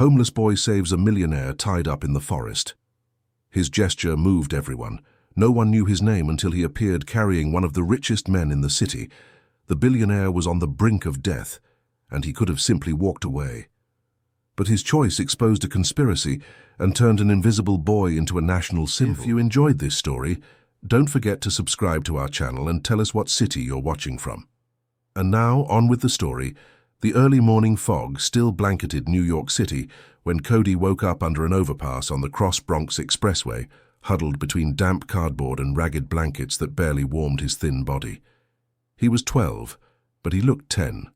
Homeless boy saves a millionaire tied up in the forest. His gesture moved everyone. No one knew his name until he appeared carrying one of the richest men in the city. The billionaire was on the brink of death, and he could have simply walked away. But his choice exposed a conspiracy and turned an invisible boy into a national symbol. If you enjoyed this story, don't forget to subscribe to our channel and tell us what city you're watching from. And now, on with the story. The early morning fog still blanketed New York City when Cody woke up under an overpass on the Cross-Bronx Expressway, huddled between damp cardboard and ragged blankets that barely warmed his thin body. He was 12, but he looked 10.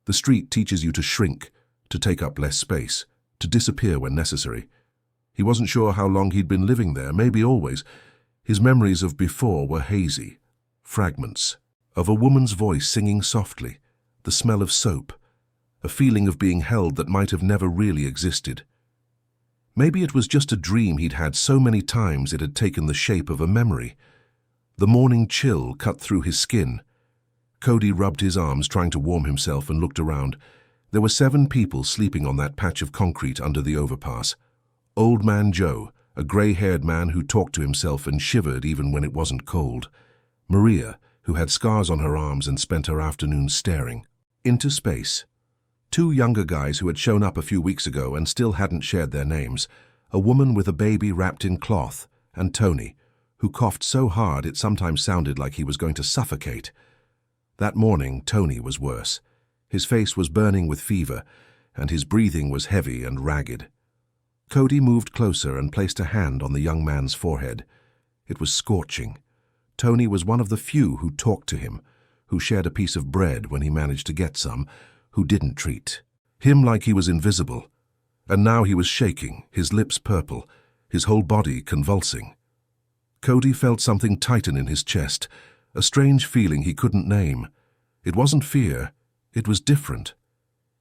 The street teaches you to shrink, to take up less space, to disappear when necessary. He wasn't sure how long he'd been living there, maybe always. His memories of before were hazy, fragments of a woman's voice singing softly, the smell of soap, a feeling of being held that might have never really existed. Maybe it was just a dream he'd had so many times it had taken the shape of a memory. The morning chill cut through his skin. Cody rubbed his arms trying to warm himself and looked around. There were 7 people sleeping on that patch of concrete under the overpass. Old Man Joe, a gray-haired man who talked to himself and shivered even when it wasn't cold. Maria, who had scars on her arms and spent her afternoons staring into space. 2 younger guys who had shown up a few weeks ago and still hadn't shared their names. A woman with a baby wrapped in cloth, and Tony, who coughed so hard it sometimes sounded like he was going to suffocate. That morning, Tony was worse. His face was burning with fever, and his breathing was heavy and ragged. Cody moved closer and placed a hand on the young man's forehead. It was scorching. Tony was one of the few who talked to him, who shared a piece of bread when he managed to get some, who didn't treat him like he was invisible. And now he was shaking, his lips purple, his whole body convulsing. Cody felt something tighten in his chest, a strange feeling he couldn't name. It wasn't fear, it was different.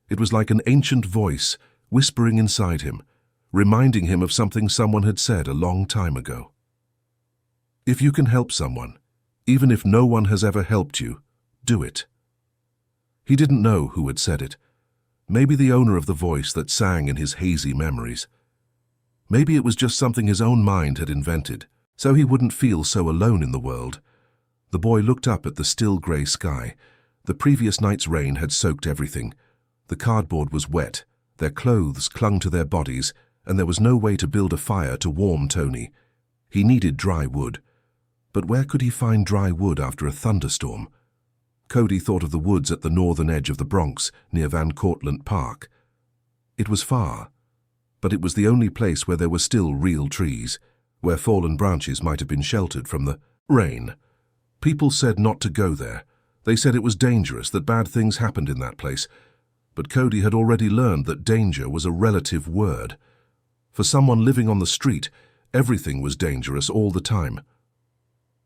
It was like an ancient voice whispering inside him, reminding him of something someone had said a long time ago. If you can help someone, even if no one has ever helped you, do it. He didn't know who had said it. Maybe the owner of the voice that sang in his hazy memories. Maybe it was just something his own mind had invented, so he wouldn't feel so alone in the world. The boy looked up at the still grey sky. The previous night's rain had soaked everything. The cardboard was wet, their clothes clung to their bodies, and there was no way to build a fire to warm Tony. He needed dry wood. But where could he find dry wood after a thunderstorm? Cody thought of the woods at the northern edge of the Bronx, near Van Cortlandt Park. It was far, but it was the only place where there were still real trees, where fallen branches might have been sheltered from the rain. People said not to go there. They said it was dangerous, that bad things happened in that place. But Cody had already learned that danger was a relative word. For someone living on the street, everything was dangerous all the time.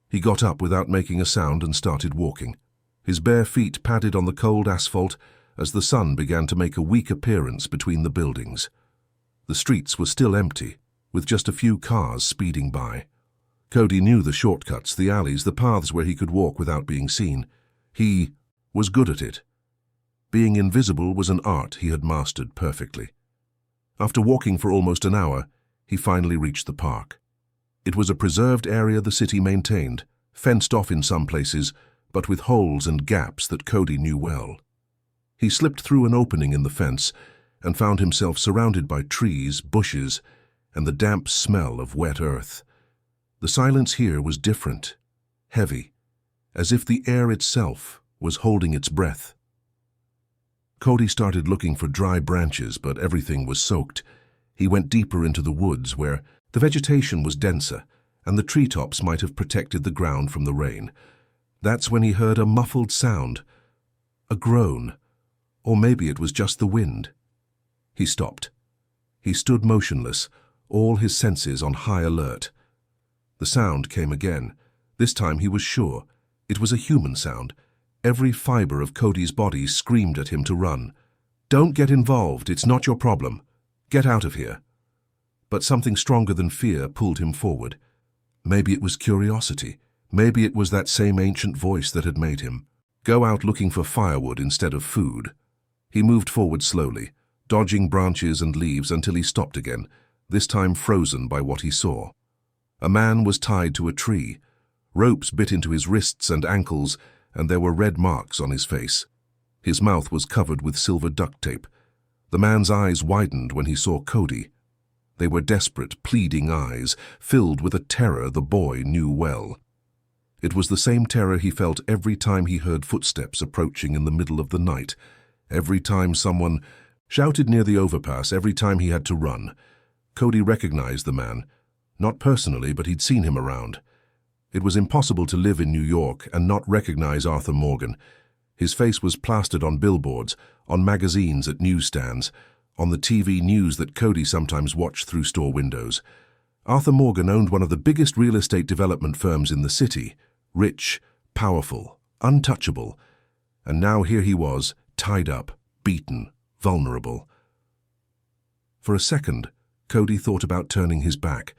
He got up without making a sound and started walking. His bare feet padded on the cold asphalt as the sun began to make a weak appearance between the buildings. The streets were still empty, with just a few cars speeding by. Cody knew the shortcuts, the alleys, the paths where he could walk without being seen. He was good at it. Being invisible was an art he had mastered perfectly. After walking for almost an hour, he finally reached the park. It was a preserved area the city maintained, fenced off in some places, but with holes and gaps that Cody knew well. He slipped through an opening in the fence and found himself surrounded by trees, bushes, and the damp smell of wet earth. The silence here was different, heavy, as if the air itself was holding its breath. Cody started looking for dry branches, but everything was soaked. He went deeper into the woods where the vegetation was denser and the treetops might have protected the ground from the rain. That's when he heard a muffled sound, a groan, or maybe it was just the wind. He stopped. He stood motionless, all his senses on high alert. The sound came again. This time he was sure. It was a human sound. Every fiber of Cody's body screamed at him to run. "Don't get involved, it's not your problem. Get out of here." But something stronger than fear pulled him forward. Maybe it was curiosity. Maybe it was that same ancient voice that had made him go out looking for firewood instead of food. He moved forward slowly, dodging branches and leaves until he stopped again, this time frozen by what he saw. A man was tied to a tree. Ropes bit into his wrists and ankles, and there were red marks on his face. His mouth was covered with silver duct tape. The man's eyes widened when he saw Cody. They were desperate, pleading eyes, filled with a terror the boy knew well. It was the same terror he felt every time he heard footsteps approaching in the middle of the night, every time someone shouted near the overpass, every time he had to run. Cody recognized the man. Not personally, but he'd seen him around. It was impossible to live in New York and not recognize Arthur Morgan. His face was plastered on billboards, on magazines at newsstands, on the TV news that Cody sometimes watched through store windows. Arthur Morgan owned one of the biggest real estate development firms in the city, rich, powerful, untouchable. And now here he was, tied up, beaten, vulnerable. For a second, Cody thought about turning his back.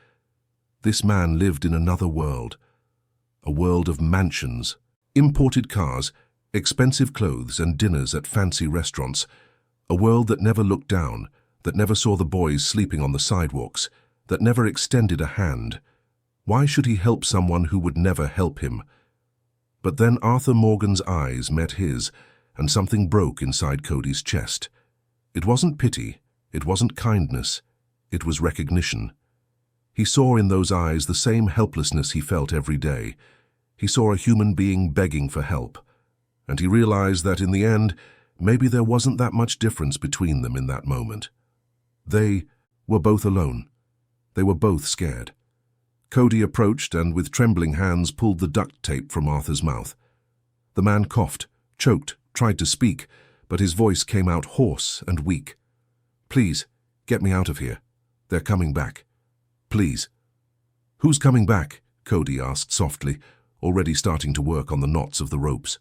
This man lived in another world, a world of mansions, imported cars, expensive clothes and dinners at fancy restaurants, a world that never looked down, that never saw the boys sleeping on the sidewalks, that never extended a hand. Why should he help someone who would never help him? But then Arthur Morgan's eyes met his, and something broke inside Cody's chest. It wasn't pity, it wasn't kindness, it was recognition. He saw in those eyes the same helplessness he felt every day. He saw a human being begging for help. And he realized that in the end, maybe there wasn't that much difference between them in that moment. They were both alone. They were both scared. Cody approached and with trembling hands pulled the duct tape from Arthur's mouth. The man coughed, choked, tried to speak, but his voice came out hoarse and weak. "Please, get me out of here. They're coming back. Please." "Who's coming back?" Cody asked softly, already starting to work on the knots of the ropes.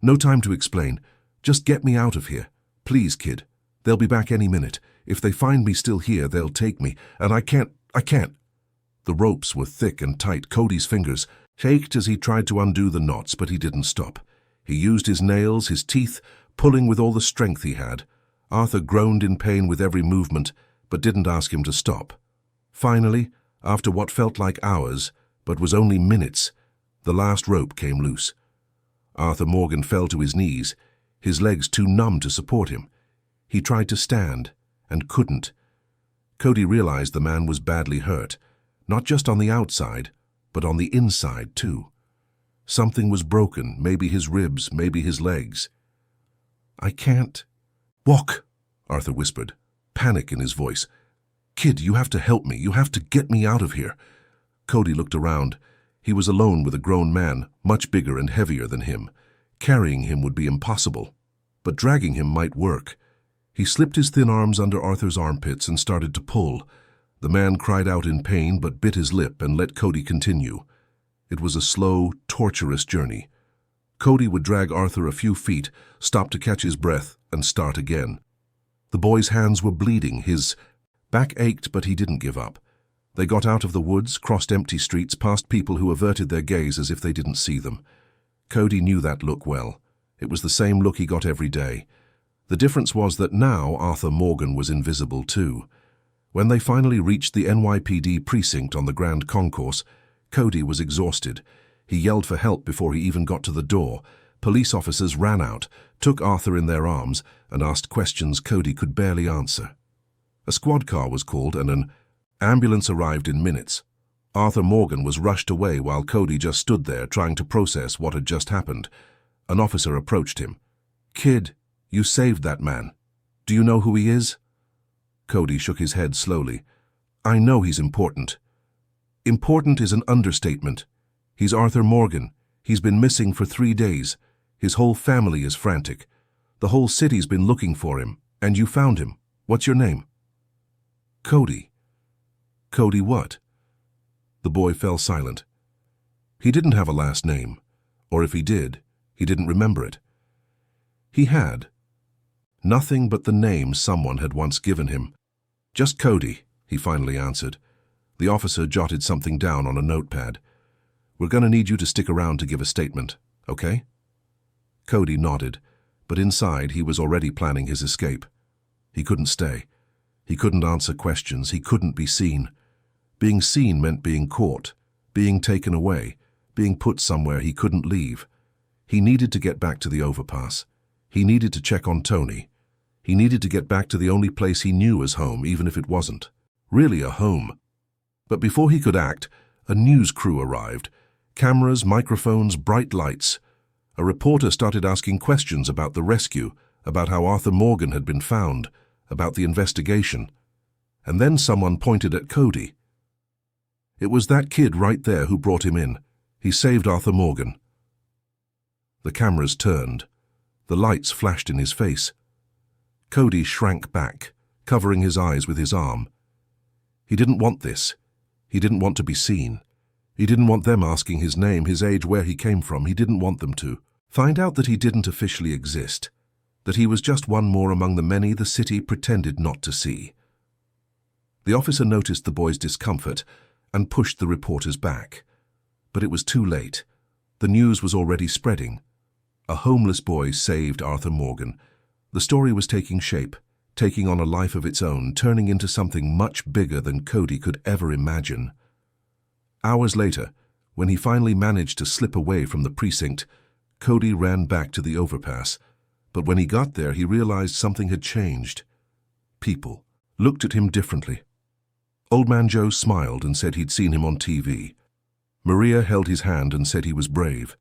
"No time to explain. Just get me out of here. Please, kid. They'll be back any minute. If they find me still here, they'll take me, and I can't. The ropes were thick and tight. Cody's fingers ached as he tried to undo the knots, but he didn't stop. He used his nails, his teeth, pulling with all the strength he had. Arthur groaned in pain with every movement, but didn't ask him to stop. Finally, after what felt like hours, but was only minutes, the last rope came loose. Arthur Morgan fell to his knees, his legs too numb to support him. He tried to stand, and couldn't. Cody realized the man was badly hurt, not just on the outside, but on the inside too. Something was broken, maybe his ribs, maybe his legs. "I can't walk," Arthur whispered, panic in his voice. "Kid, you have to help me. You have to get me out of here." Cody looked around. He was alone with a grown man, much bigger and heavier than him. Carrying him would be impossible, but dragging him might work. He slipped his thin arms under Arthur's armpits and started to pull. The man cried out in pain but bit his lip and let Cody continue. It was a slow, torturous journey. Cody would drag Arthur a few feet, stop to catch his breath, and start again. The boy's hands were bleeding, his back ached, but he didn't give up. They got out of the woods, crossed empty streets, past people who averted their gaze as if they didn't see them. Cody knew that look well. It was the same look he got every day. The difference was that now Arthur Morgan was invisible too. When they finally reached the NYPD precinct on the Grand Concourse, Cody was exhausted. He yelled for help before he even got to the door. Police officers ran out, took Arthur in their arms, and asked questions Cody could barely answer. A squad car was called and an ambulance arrived in minutes. Arthur Morgan was rushed away while Cody just stood there trying to process what had just happened. An officer approached him. "Kid, you saved that man. Do you know who he is?" Cody shook his head slowly. "I know he's important." "Important is an understatement. He's Arthur Morgan. He's been missing for 3 days. His whole family is frantic. The whole city's been looking for him, and you found him. What's your name?" "Cody." "Cody what?" The boy fell silent. He didn't have a last name, or if he did, he didn't remember it. He had nothing but the name someone had once given him. "Just Cody," he finally answered. The officer jotted something down on a notepad. "We're going to need you to stick around to give a statement, okay?" Cody nodded, but inside he was already planning his escape. He couldn't stay. He couldn't answer questions. He couldn't be seen. Being seen meant being caught, being taken away, being put somewhere he couldn't leave. He needed to get back to the overpass. He needed to check on Tony. He needed to get back to the only place he knew as home, even if it wasn't really a home. But before he could act, a news crew arrived. Cameras, microphones, bright lights. A reporter started asking questions about the rescue, about how Arthur Morgan had been found, about the investigation. And then someone pointed at Cody. It was that kid right there who brought him in. He saved Arthur Morgan. The cameras turned. The lights flashed in his face. Cody shrank back, covering his eyes with his arm. He didn't want this. He didn't want to be seen. He didn't want them asking his name, his age, where he came from. He didn't want them to find out that he didn't officially exist, that he was just one more among the many the city pretended not to see. The officer noticed the boy's discomfort and pushed the reporters back. But it was too late. The news was already spreading. A homeless boy saved Arthur Morgan. The story was taking shape, taking on a life of its own, turning into something much bigger than Cody could ever imagine. Hours later, when he finally managed to slip away from the precinct, Cody ran back to the overpass. But when he got there, he realized something had changed. People looked at him differently. Old Man Joe smiled and said he'd seen him on TV. Maria held his hand and said he was brave.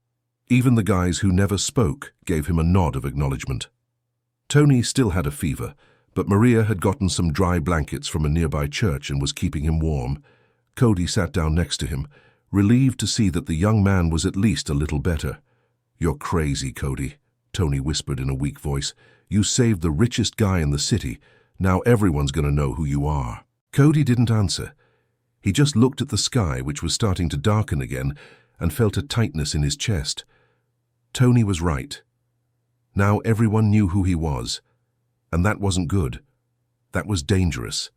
Even the guys who never spoke gave him a nod of acknowledgement. Tony still had a fever, but Maria had gotten some dry blankets from a nearby church and was keeping him warm. Cody sat down next to him, relieved to see that the young man was at least a little better. "You're crazy, Cody," Tony whispered in a weak voice. "You saved the richest guy in the city. Now everyone's going to know who you are." Cody didn't answer. He just looked at the sky, which was starting to darken again, and felt a tightness in his chest. Tony was right. Now everyone knew who he was, and that wasn't good. That was dangerous.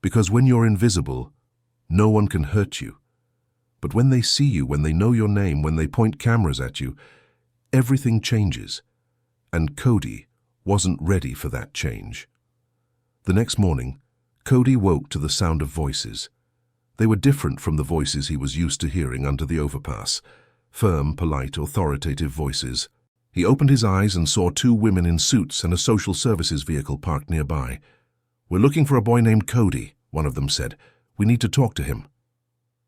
Because when you're invisible, no one can hurt you. But when they see you, when they know your name, when they point cameras at you, everything changes. And Cody wasn't ready for that change. The next morning, Cody woke to the sound of voices. They were different from the voices he was used to hearing under the overpass. Firm, polite, authoritative voices. He opened his eyes and saw two women in suits and a social services vehicle parked nearby. "We're looking for a boy named Cody," one of them said. "We need to talk to him."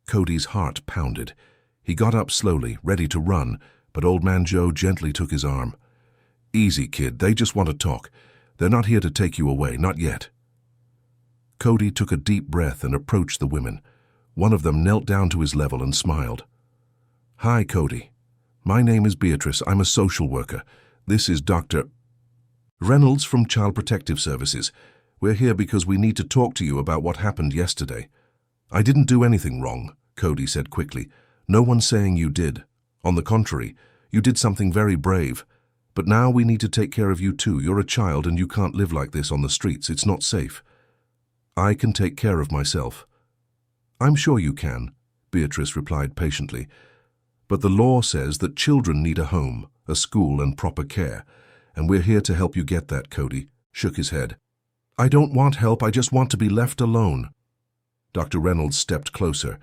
Cody's heart pounded. He got up slowly, ready to run, but Old Man Joe gently took his arm. "Easy, kid. They just want to talk. They're not here to take you away, not yet." Cody took a deep breath and approached the women. One of them knelt down to his level and smiled. "Hi, Cody. My name is Beatrice. I'm a social worker. This is Dr. Reynolds from Child Protective Services. We're here because we need to talk to you about what happened yesterday." "I didn't do anything wrong," Cody said quickly. "No one's saying you did. On the contrary, you did something very brave. But now we need to take care of you too. You're a child and you can't live like this on the streets. It's not safe." "I can take care of myself." "I'm sure you can," Beatrice replied patiently. "But the law says that children need a home, a school, and proper care. And we're here to help you get that," Cody shook his head. "I don't want help. I just want to be left alone." Dr. Reynolds stepped closer.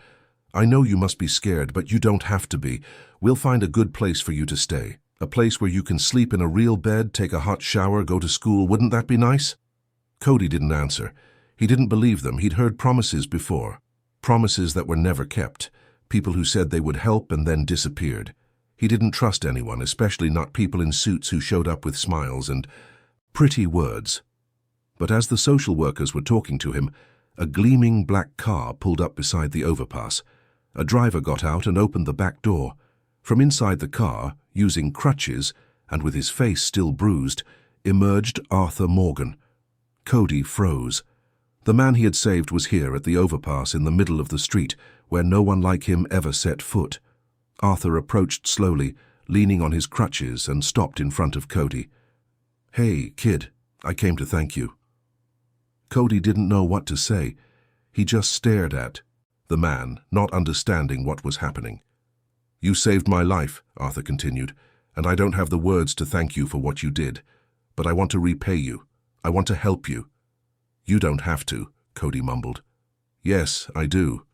"I know you must be scared, but you don't have to be. We'll find a good place for you to stay. A place where you can sleep in a real bed, take a hot shower, go to school. Wouldn't that be nice?" Cody didn't answer. He didn't believe them. He'd heard promises before. Promises that were never kept. People who said they would help and then disappeared. He didn't trust anyone, especially not people in suits who showed up with smiles and pretty words. But as the social workers were talking to him, a gleaming black car pulled up beside the overpass. A driver got out and opened the back door. From inside the car, using crutches, and with his face still bruised, emerged Arthur Morgan. Cody froze. The man he had saved was here at the overpass in the middle of the street, where no one like him ever set foot. Arthur approached slowly, leaning on his crutches, and stopped in front of Cody. "Hey, kid, I came to thank you." Cody didn't know what to say. He just stared at the man, not understanding what was happening. "You saved my life," Arthur continued, "and I don't have the words to thank you for what you did. But I want to repay you. I want to help you." "You don't have to," Cody mumbled. "Yes, I do."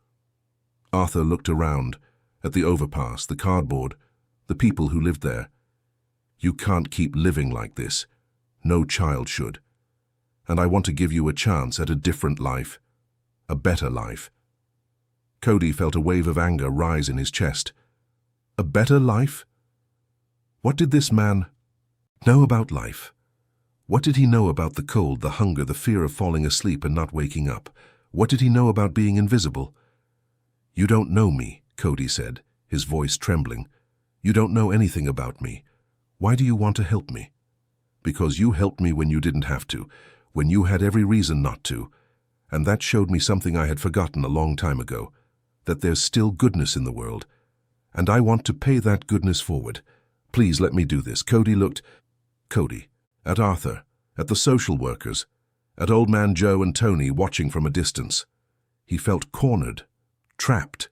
Arthur looked around, at the overpass, the cardboard, the people who lived there. "You can't keep living like this. No child should. And I want to give you a chance at a different life, a better life." Cody felt a wave of anger rise in his chest. A better life? What did this man know about life? What did he know about the cold, the hunger, the fear of falling asleep and not waking up? What did he know about being invisible? "You don't know me," Cody said, his voice trembling. "You don't know anything about me. Why do you want to help me?" "Because you helped me when you didn't have to, when you had every reason not to. And that showed me something I had forgotten a long time ago, that there's still goodness in the world. And I want to pay that goodness forward. Please let me do this." Cody looked at Arthur, at the social workers, at Old Man Joe and Tony watching from a distance. He felt cornered, trapped.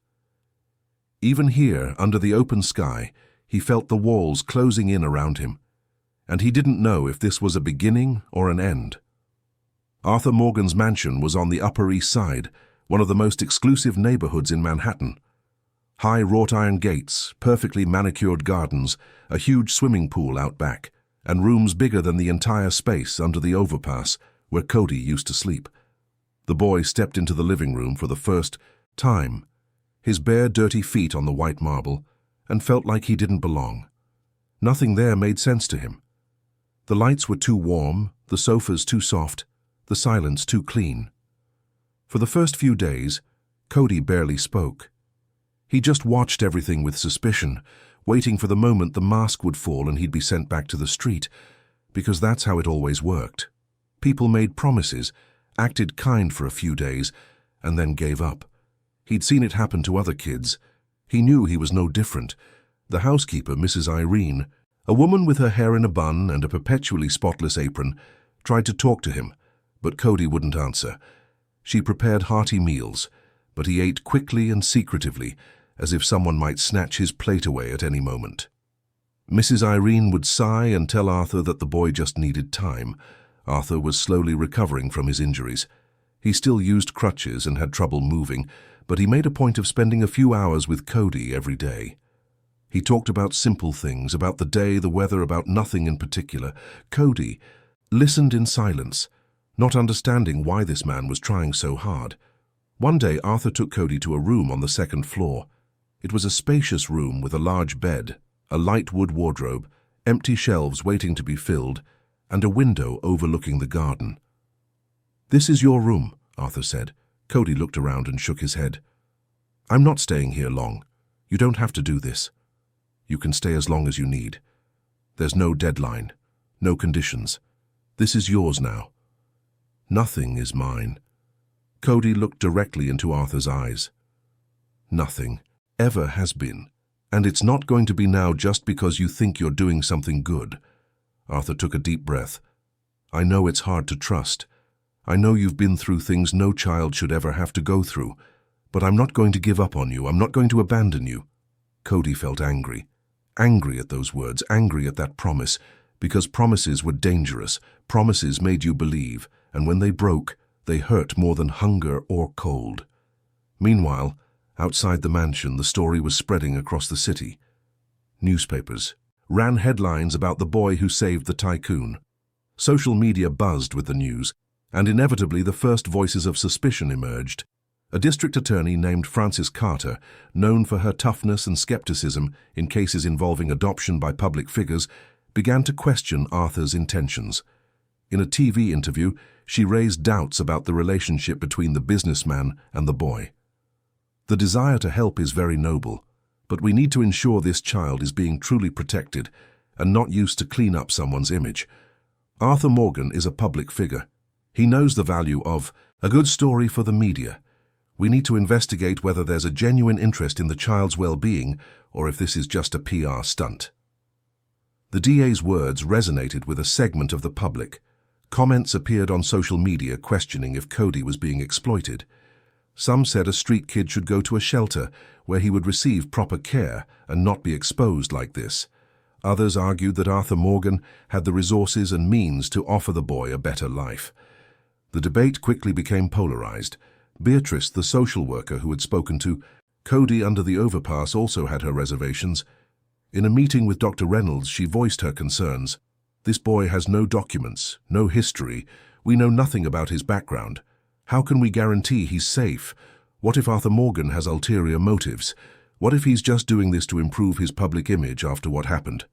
Even here, under the open sky, he felt the walls closing in around him, and he didn't know if this was a beginning or an end. Arthur Morgan's mansion was on the Upper East Side, one of the most exclusive neighborhoods in Manhattan. High wrought-iron gates, perfectly manicured gardens, a huge swimming pool out back, and rooms bigger than the entire space under the overpass where Cody used to sleep. The boy stepped into the living room for the first time, his bare, dirty feet on the white marble, and felt like he didn't belong. Nothing there made sense to him. The lights were too warm, the sofas too soft, the silence too clean. For the first few days, Cody barely spoke. He just watched everything with suspicion, waiting for the moment the mask would fall and he'd be sent back to the street, because that's how it always worked. People made promises, acted kind for a few days, and then gave up. He'd seen it happen to other kids. He knew he was no different. The housekeeper, Mrs. Irene, a woman with her hair in a bun and a perpetually spotless apron, tried to talk to him, but Cody wouldn't answer. She prepared hearty meals, but he ate quickly and secretively, as if someone might snatch his plate away at any moment. Mrs. Irene would sigh and tell Arthur that the boy just needed time. Arthur was slowly recovering from his injuries. He still used crutches and had trouble moving, but he made a point of spending a few hours with Cody every day. He talked about simple things, about the day, the weather, about nothing in particular. Cody listened in silence, not understanding why this man was trying so hard. One day Arthur took Cody to a room on the second floor. It was a spacious room with a large bed, a light wood wardrobe, empty shelves waiting to be filled, and a window overlooking the garden. "This is your room," Arthur said. Cody looked around and shook his head. "I'm not staying here long. You don't have to do this. You can stay as long as you need. There's no deadline, no conditions. This is yours now." "Nothing is mine." Cody looked directly into Arthur's eyes. "Nothing ever has been, and it's not going to be now just because you think you're doing something good." Arthur took a deep breath. "I know it's hard to trust. I know you've been through things no child should ever have to go through, but I'm not going to give up on you. I'm not going to abandon you." Cody felt angry. Angry at those words, angry at that promise, because promises were dangerous. Promises made you believe, and when they broke, they hurt more than hunger or cold. Meanwhile, outside the mansion, the story was spreading across the city. Newspapers ran headlines about the boy who saved the tycoon. Social media buzzed with the news, and inevitably the first voices of suspicion emerged. A district attorney named Frances Carter, known for her toughness and skepticism in cases involving adoption by public figures, began to question Arthur's intentions. In a TV interview, she raised doubts about the relationship between the businessman and the boy. "The desire to help is very noble, but we need to ensure this child is being truly protected and not used to clean up someone's image. Arthur Morgan is a public figure. He knows the value of a good story for the media. We need to investigate whether there's a genuine interest in the child's well-being or if this is just a PR stunt." The DA's words resonated with a segment of the public. Comments appeared on social media questioning if Cody was being exploited. Some said a street kid should go to a shelter where he would receive proper care and not be exposed like this. Others argued that Arthur Morgan had the resources and means to offer the boy a better life. The debate quickly became polarized. Beatrice, the social worker who had spoken to Cody under the overpass, also had her reservations. In a meeting with Dr. Reynolds, she voiced her concerns. "This boy has no documents, no history. We know nothing about his background. How can we guarantee he's safe? What if Arthur Morgan has ulterior motives? What if he's just doing this to improve his public image after what happened?"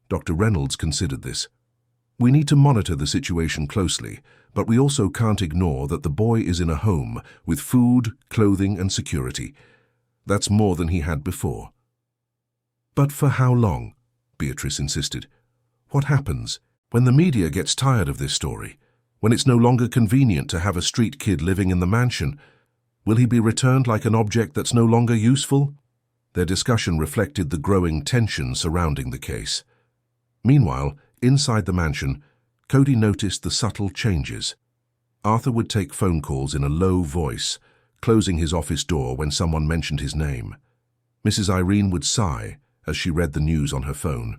Dr. Reynolds considered this. "We need to monitor the situation closely, but we also can't ignore that the boy is in a home with food, clothing, and security. That's more than he had before." "But for how long?" Beatrice insisted. "What happens when the media gets tired of this story? When it's no longer convenient to have a street kid living in the mansion? Will he be returned like an object that's no longer useful?" Their discussion reflected the growing tension surrounding the case. Meanwhile, inside the mansion, Cody noticed the subtle changes. Arthur would take phone calls in a low voice, closing his office door when someone mentioned his name. Mrs. Irene would sigh as she read the news on her phone.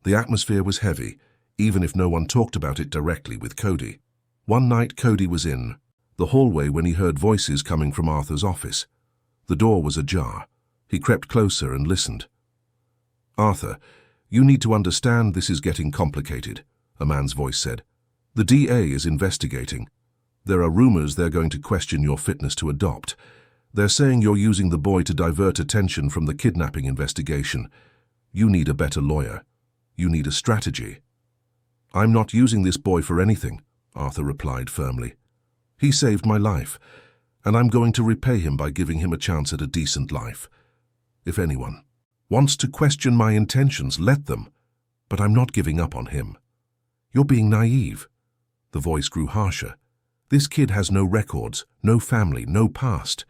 The atmosphere was heavy, even if no one talked about it directly with Cody. One night Cody was in the hallway when he heard voices coming from Arthur's office. The door was ajar. He crept closer and listened. "Arthur, you need to understand this is getting complicated," a man's voice said. "The DA is investigating. There are rumors they're going to question your fitness to adopt. They're saying you're using the boy to divert attention from the kidnapping investigation. You need a better lawyer. You need a strategy." "I'm not using this boy for anything," Arthur replied firmly. "He saved my life, and I'm going to repay him by giving him a chance at a decent life. If anyone wants to question my intentions, let them, but I'm not giving up on him." "You're being naive." The voice grew harsher. "This kid has no records, no family, no past.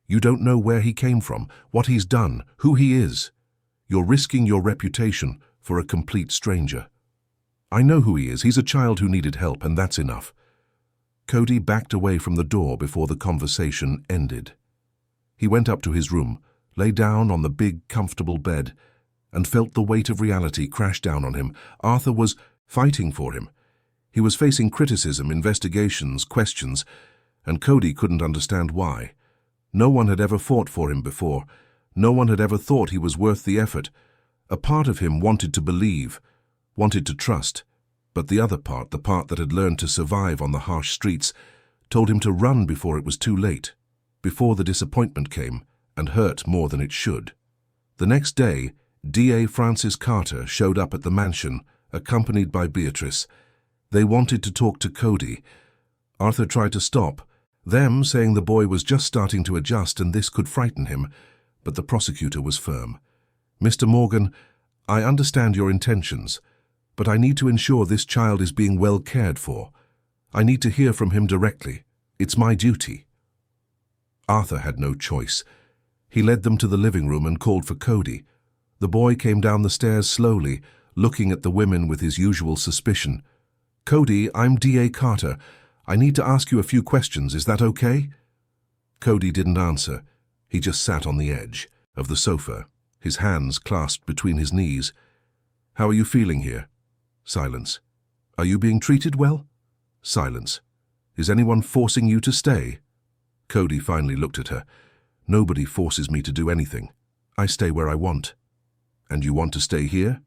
You don't know where he came from, what he's done, who he is. You're risking your reputation for a complete stranger." "I know who he is. He's a child who needed help, and that's enough." Cody backed away from the door before the conversation ended. He went up to his room, lay down on the big, comfortable bed, and felt the weight of reality crash down on him. Arthur was fighting for him. He was facing criticism, investigations, questions, and Cody couldn't understand why. No one had ever fought for him before. No one had ever thought he was worth the effort. A part of him wanted to believe, wanted to trust, but the other part, the part that had learned to survive on the harsh streets, told him to run before it was too late, before the disappointment came and hurt more than it should. The next day, DA Francis Carter showed up at the mansion, accompanied by Beatrice. They wanted to talk to Cody. Arthur tried to stop them, saying the boy was just starting to adjust and this could frighten him, but the prosecutor was firm. "Mr. Morgan, I understand your intentions, but I need to ensure this child is being well cared for. I need to hear from him directly. It's my duty." Arthur had no choice. He led them to the living room and called for Cody. The boy came down the stairs slowly, looking at the women with his usual suspicion. "Cody, I'm DA Carter. I need to ask you a few questions. Is that okay?" Cody didn't answer. He just sat on the edge of the sofa, his hands clasped between his knees. "How are you feeling here?" Silence. "Are you being treated well?" Silence. "Is anyone forcing you to stay?" Cody finally looked at her. "Nobody forces me to do anything. I stay where I want." "And you want to stay here?"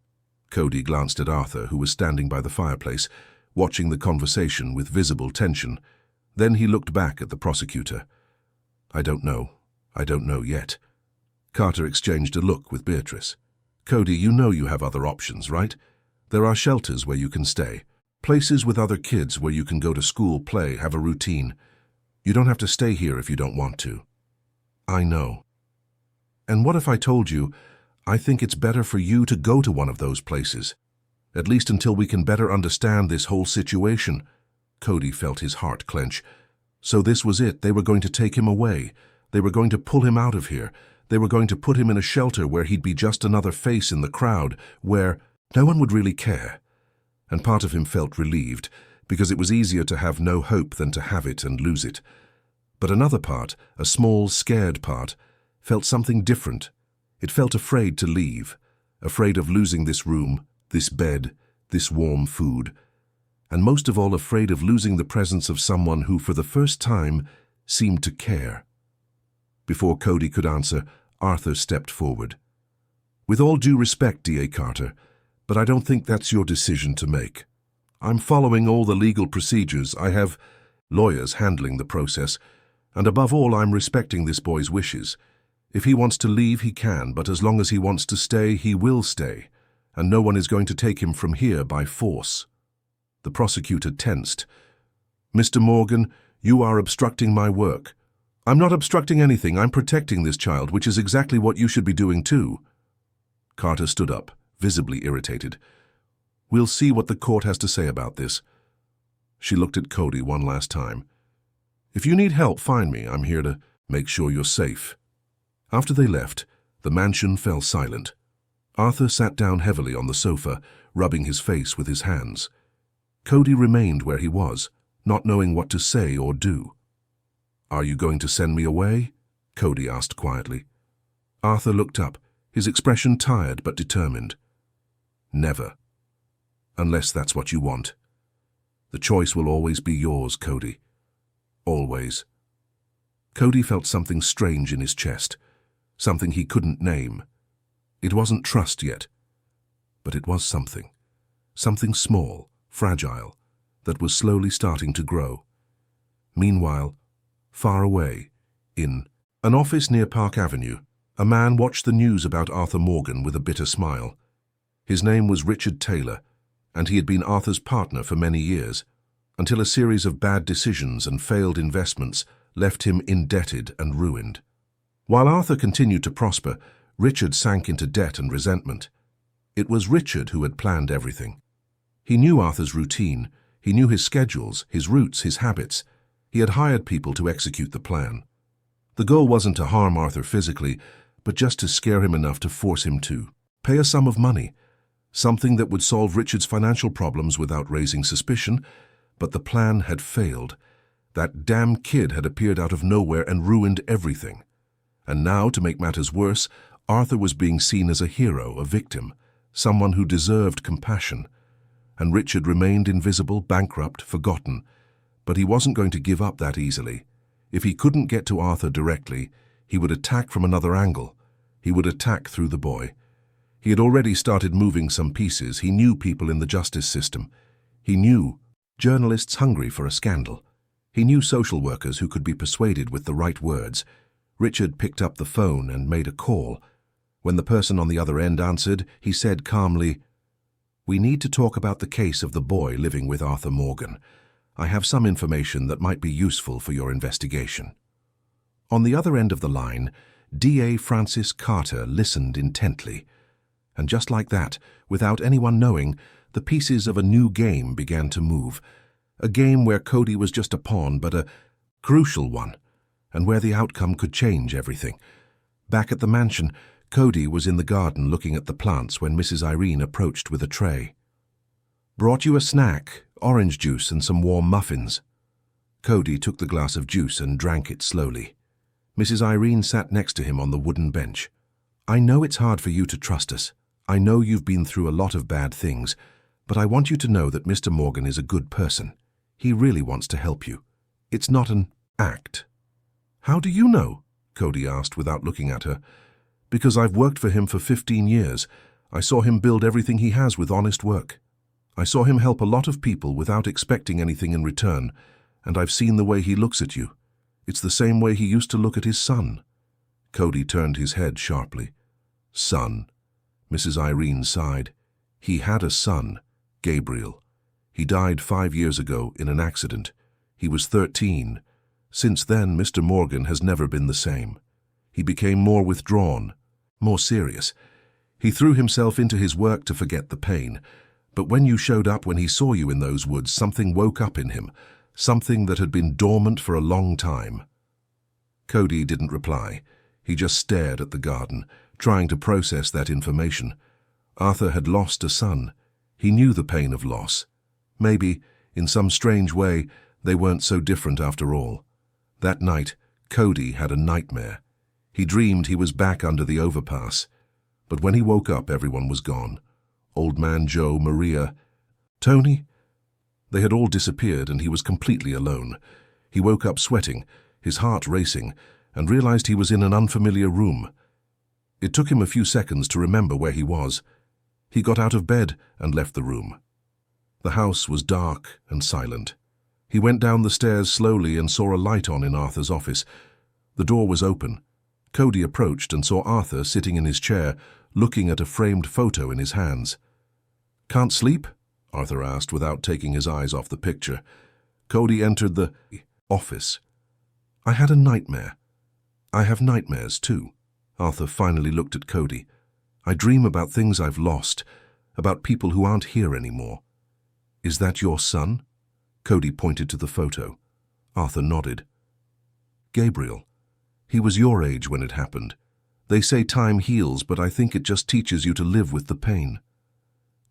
Cody glanced at Arthur, who was standing by the fireplace, watching the conversation with visible tension. Then he looked back at the prosecutor. "I don't know. I don't know yet." Carter exchanged a look with Beatrice. "Cody, you know you have other options, right? There are shelters where you can stay, places with other kids where you can go to school, play, have a routine. You don't have to stay here if you don't want to." "I know." "And what if I told you, I think it's better for you to go to one of those places, at least until we can better understand this whole situation?" Cody felt his heart clench. So this was it. They were going to take him away. They were going to pull him out of here. They were going to put him in a shelter where he'd be just another face in the crowd, where no one would really care. And part of him felt relieved, because it was easier to have no hope than to have it and lose it. But another part, a small, scared part, felt something different. It felt afraid to leave, afraid of losing this room, this bed, this warm food, and most of all afraid of losing the presence of someone who, for the first time, seemed to care. Before Cody could answer, Arthur stepped forward. "With all due respect, D.A. Carter, but I don't think that's your decision to make. I'm following all the legal procedures. I have lawyers handling the process, and above all, I'm respecting this boy's wishes. If he wants to leave, he can, but as long as he wants to stay, he will stay, and no one is going to take him from here by force." The prosecutor tensed. "Mr. Morgan, you are obstructing my work." "I'm not obstructing anything. I'm protecting this child, which is exactly what you should be doing too." Carter stood up, visibly irritated. "We'll see what the court has to say about this." She looked at Cody one last time. "If you need help, find me. I'm here to make sure you're safe." After they left, the mansion fell silent. Arthur sat down heavily on the sofa, rubbing his face with his hands. Cody remained where he was, not knowing what to say or do. "Are you going to send me away?" Cody asked quietly. Arthur looked up, his expression tired but determined. "Never. Unless that's what you want. The choice will always be yours, Cody. Always." Cody felt something strange in his chest, something he couldn't name. It wasn't trust yet, but it was something small, fragile, that was slowly starting to grow. Meanwhile, far away, in an office near Park Avenue, a man watched the news about Arthur Morgan with a bitter smile. His name was Richard Taylor, and he had been Arthur's partner for many years, until a series of bad decisions and failed investments left him indebted and ruined. While Arthur continued to prosper, Richard sank into debt and resentment. It was Richard who had planned everything. He knew Arthur's routine, he knew his schedules, his routes, his habits. He had hired people to execute the plan. The goal wasn't to harm Arthur physically, but just to scare him enough to force him to pay a sum of money, something that would solve Richard's financial problems without raising suspicion. But the plan had failed. That damn kid had appeared out of nowhere and ruined everything. And now, to make matters worse, Arthur was being seen as a hero, a victim, someone who deserved compassion. And Richard remained invisible, bankrupt, forgotten. But he wasn't going to give up that easily. If he couldn't get to Arthur directly, he would attack from another angle. He would attack through the boy. He had already started moving some pieces. He knew people in the justice system. He knew journalists hungry for a scandal. He knew social workers who could be persuaded with the right words. Richard picked up the phone and made a call. When the person on the other end answered, he said calmly, "We need to talk about the case of the boy living with Arthur Morgan. I have some information that might be useful for your investigation." On the other end of the line, D.A. Francis Carter listened intently. And just like that, without anyone knowing, the pieces of a new game began to move. A game where Cody was just a pawn, but a crucial one, and where the outcome could change everything. Back at the mansion, Cody was in the garden looking at the plants when Mrs. Irene approached with a tray. "Brought you a snack, orange juice and some warm muffins." Cody took the glass of juice and drank it slowly. Mrs. Irene sat next to him on the wooden bench. "I know it's hard for you to trust us. I know you've been through a lot of bad things, but I want you to know that Mr. Morgan is a good person. He really wants to help you. It's not an act." "How do you know?" Cody asked without looking at her. "Because I've worked for him for 15 years. I saw him build everything he has with honest work. I saw him help a lot of people without expecting anything in return, and I've seen the way he looks at you. It's the same way he used to look at his son." Cody turned his head sharply. "Son?" Mrs. Irene sighed. "He had a son, Gabriel. He died 5 years ago in an accident. He was 13. Since then, Mr. Morgan has never been the same. He became more withdrawn, more serious. He threw himself into his work to forget the pain. But when you showed up, when he saw you in those woods, something woke up in him, something that had been dormant for a long time." Cody didn't reply. He just stared at the garden, trying to process that information. Arthur had lost a son. He knew the pain of loss. Maybe, in some strange way, they weren't so different after all. That night, Cody had a nightmare. He dreamed he was back under the overpass. But when he woke up, everyone was gone. Old man Joe, Maria, Tony. They had all disappeared, and he was completely alone. He woke up sweating, his heart racing, and realized he was in an unfamiliar room. It took him a few seconds to remember where he was. He got out of bed and left the room. The house was dark and silent. He went down the stairs slowly and saw a light on in Arthur's office. The door was open. Cody approached and saw Arthur sitting in his chair, looking at a framed photo in his hands. "Can't sleep?" Arthur asked without taking his eyes off the picture. Cody entered the office. "I had a nightmare." "I have nightmares too." Arthur finally looked at Cody. "I dream about things I've lost, about people who aren't here anymore." "Is that your son?" Cody pointed to the photo. Arthur nodded. "Gabriel. He was your age when it happened. They say time heals, but I think it just teaches you to live with the pain."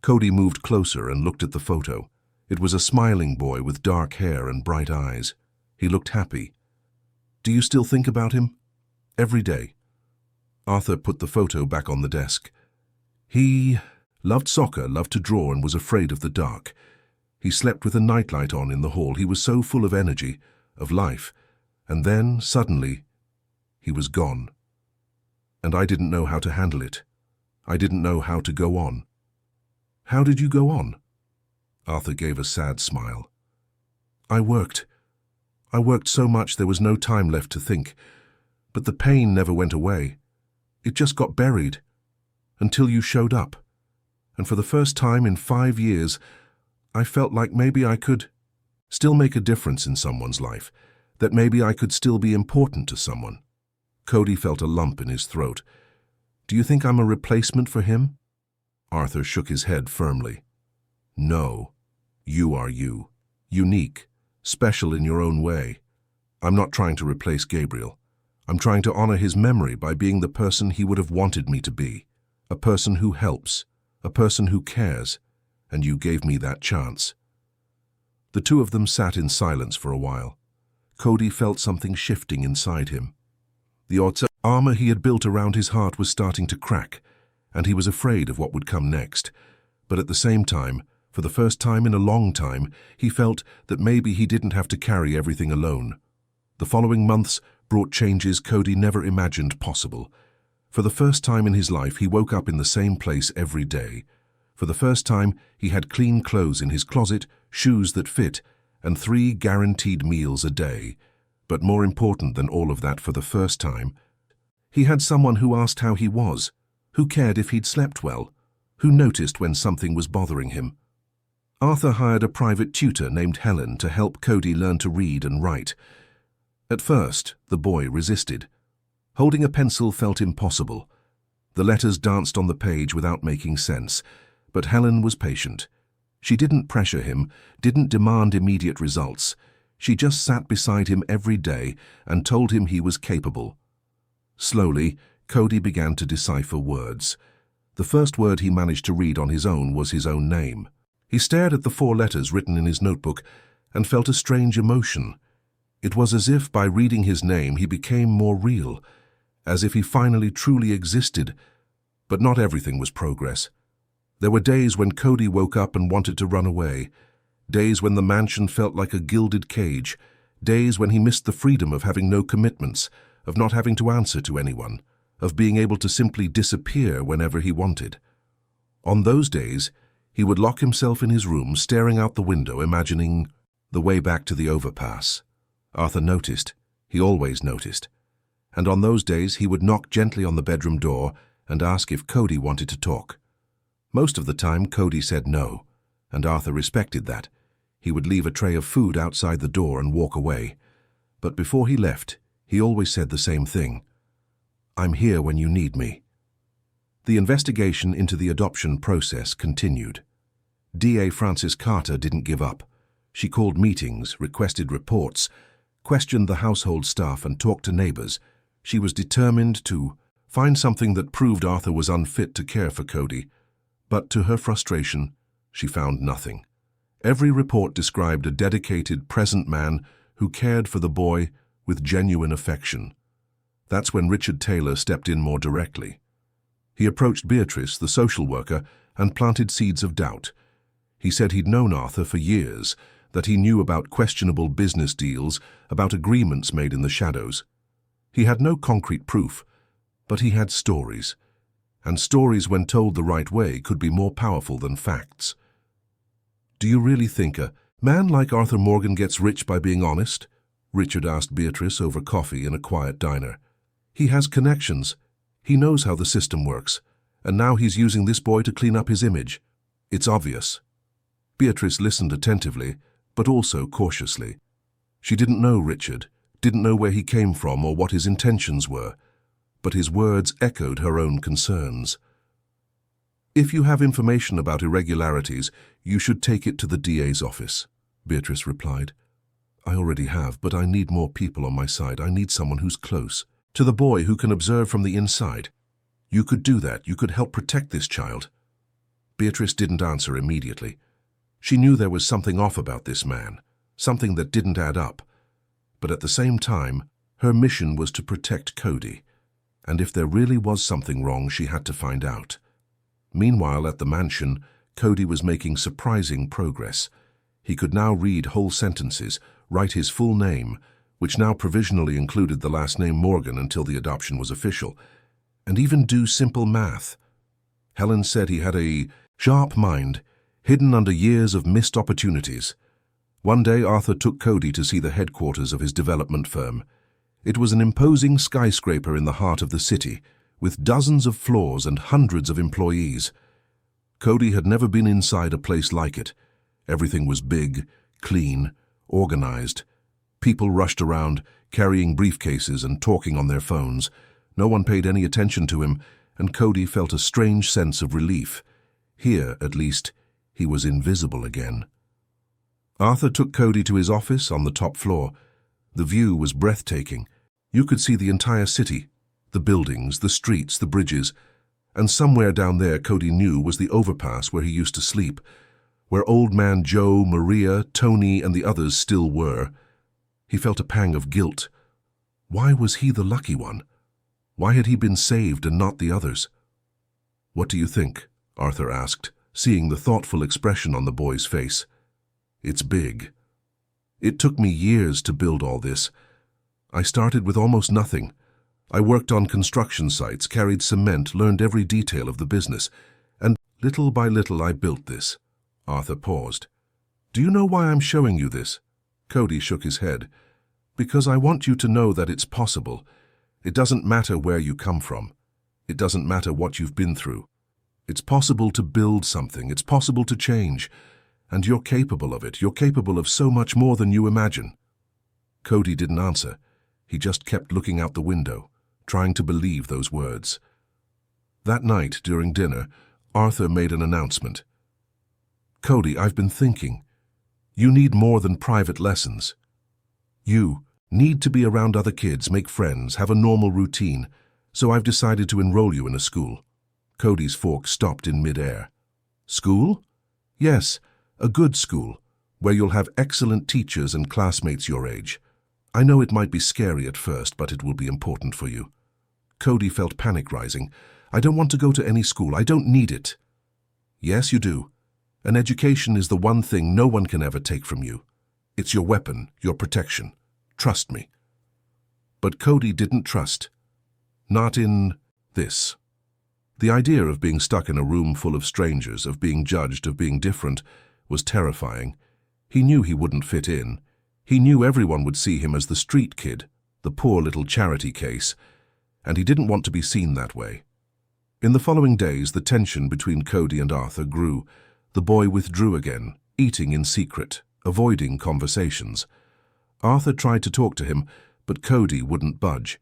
Cody moved closer and looked at the photo. It was a smiling boy with dark hair and bright eyes. He looked happy. "Do you still think about him?" "Every day." Arthur put the photo back on the desk. "He loved soccer, loved to draw, and was afraid of the dark. He slept with a nightlight on in the hall. He was so full of energy, of life. And then, suddenly, he was gone. And I didn't know how to handle it. I didn't know how to go on." "How did you go on?" Arthur gave a sad smile. I worked so much there was no time left to think. But the pain never went away. It just got buried. Until you showed up. And for the first time in 5 years, I felt like maybe I could still make a difference in someone's life, that maybe I could still be important to someone." Cody felt a lump in his throat. "Do you think I'm a replacement for him?" Arthur shook his head firmly. "No, you are you, unique, special in your own way. I'm not trying to replace Gabriel. I'm trying to honor his memory by being the person he would have wanted me to be, a person who helps, a person who cares, and you gave me that chance." The two of them sat in silence for a while. Cody felt something shifting inside him. The armor he had built around his heart was starting to crack, and he was afraid of what would come next. But at the same time, for the first time in a long time, he felt that maybe he didn't have to carry everything alone. The following months brought changes Cody never imagined possible. For the first time in his life, he woke up in the same place every day. For the first time, he had clean clothes in his closet, shoes that fit, and 3 guaranteed meals a day. But more important than all of that, for the first time, he had someone who asked how he was, who cared if he'd slept well, who noticed when something was bothering him. Arthur hired a private tutor named Helen to help Cody learn to read and write. At first, the boy resisted. Holding a pencil felt impossible. The letters danced on the page without making sense, but Helen was patient. She didn't pressure him, didn't demand immediate results. She just sat beside him every day and told him he was capable. Slowly, Cody began to decipher words. The first word he managed to read on his own was his own name. He stared at the 4 letters written in his notebook and felt a strange emotion. It was as if by reading his name he became more real, as if he finally truly existed. But not everything was progress. There were days when Cody woke up and wanted to run away, days when the mansion felt like a gilded cage, days when he missed the freedom of having no commitments, of not having to answer to anyone, of being able to simply disappear whenever he wanted. On those days, he would lock himself in his room, staring out the window, imagining the way back to the overpass. Arthur noticed. He always noticed. And on those days, he would knock gently on the bedroom door and ask if Cody wanted to talk. Most of the time, Cody said no, and Arthur respected that. He would leave a tray of food outside the door and walk away. But before he left, he always said the same thing. "I'm here when you need me." The investigation into the adoption process continued. DA Frances Carter didn't give up. She called meetings, requested reports, questioned the household staff, and talked to neighbors. She was determined to find something that proved Arthur was unfit to care for Cody. But to her frustration, she found nothing. Every report described a dedicated, present man who cared for the boy with genuine affection. That's when Richard Taylor stepped in more directly. He approached Beatrice, the social worker, and planted seeds of doubt. He said he'd known Arthur for years, that he knew about questionable business deals, about agreements made in the shadows. He had no concrete proof, but he had stories. And stories, when told the right way, could be more powerful than facts. "Do you really think a man like Arthur Morgan gets rich by being honest?" Richard asked Beatrice over coffee in a quiet diner. "He has connections. He knows how the system works. And now he's using this boy to clean up his image. It's obvious." Beatrice listened attentively, but also cautiously. She didn't know Richard, didn't know where he came from or what his intentions were, but his words echoed her own concerns. "If you have information about irregularities, you should take it to the DA's office," Beatrice replied. "I already have, but I need more people on my side. I need someone who's close to the boy, who can observe from the inside. You could do that. You could help protect this child." Beatrice didn't answer immediately. She knew there was something off about this man, something that didn't add up. But at the same time, her mission was to protect Cody. And if there really was something wrong, she had to find out. Meanwhile, at the mansion, Cody was making surprising progress. He could now read whole sentences, write his full name, which now provisionally included the last name Morgan until the adoption was official, and even do simple math. Helen said he had a sharp mind, hidden under years of missed opportunities. One day, Arthur took Cody to see the headquarters of his development firm. It was an imposing skyscraper in the heart of the city, with dozens of floors and hundreds of employees. Cody had never been inside a place like it. Everything was big, clean, organized. People rushed around, carrying briefcases and talking on their phones. No one paid any attention to him, and Cody felt a strange sense of relief. Here, at least, he was invisible again. Arthur took Cody to his office on the top floor. The view was breathtaking. You could see the entire city, the buildings, the streets, the bridges, and somewhere down there Cody knew was the overpass where he used to sleep, where Old Man Joe, Maria, Tony, and the others still were. He felt a pang of guilt. Why was he the lucky one? Why had he been saved and not the others? "What do you think?" Arthur asked, seeing the thoughtful expression on the boy's face. "It's big. It took me years to build all this. I started with almost nothing. I worked on construction sites, carried cement, learned every detail of the business, and little by little I built this." Arthur paused. "Do you know why I'm showing you this?" Cody shook his head. "Because I want you to know that it's possible. It doesn't matter where you come from. It doesn't matter what you've been through. It's possible to build something. It's possible to change. And you're capable of it. You're capable of so much more than you imagine." Cody didn't answer. He just kept looking out the window, trying to believe those words. That night, during dinner, Arthur made an announcement. "Cody, I've been thinking. You need more than private lessons. You need to be around other kids, make friends, have a normal routine, so I've decided to enroll you in a school." Cody's fork stopped in midair. "School?" "Yes, a good school, where you'll have excellent teachers and classmates your age. I know it might be scary at first, but it will be important for you." Cody felt panic rising. "I don't want to go to any school. I don't need it." "Yes, you do. An education is the one thing no one can ever take from you. It's your weapon, your protection. Trust me." But Cody didn't trust. Not in this. The idea of being stuck in a room full of strangers, of being judged, of being different, was terrifying. He knew he wouldn't fit in. He knew everyone would see him as the street kid, the poor little charity case, and he didn't want to be seen that way. In the following days, the tension between Cody and Arthur grew. The boy withdrew again, eating in secret, avoiding conversations. Arthur tried to talk to him, but Cody wouldn't budge.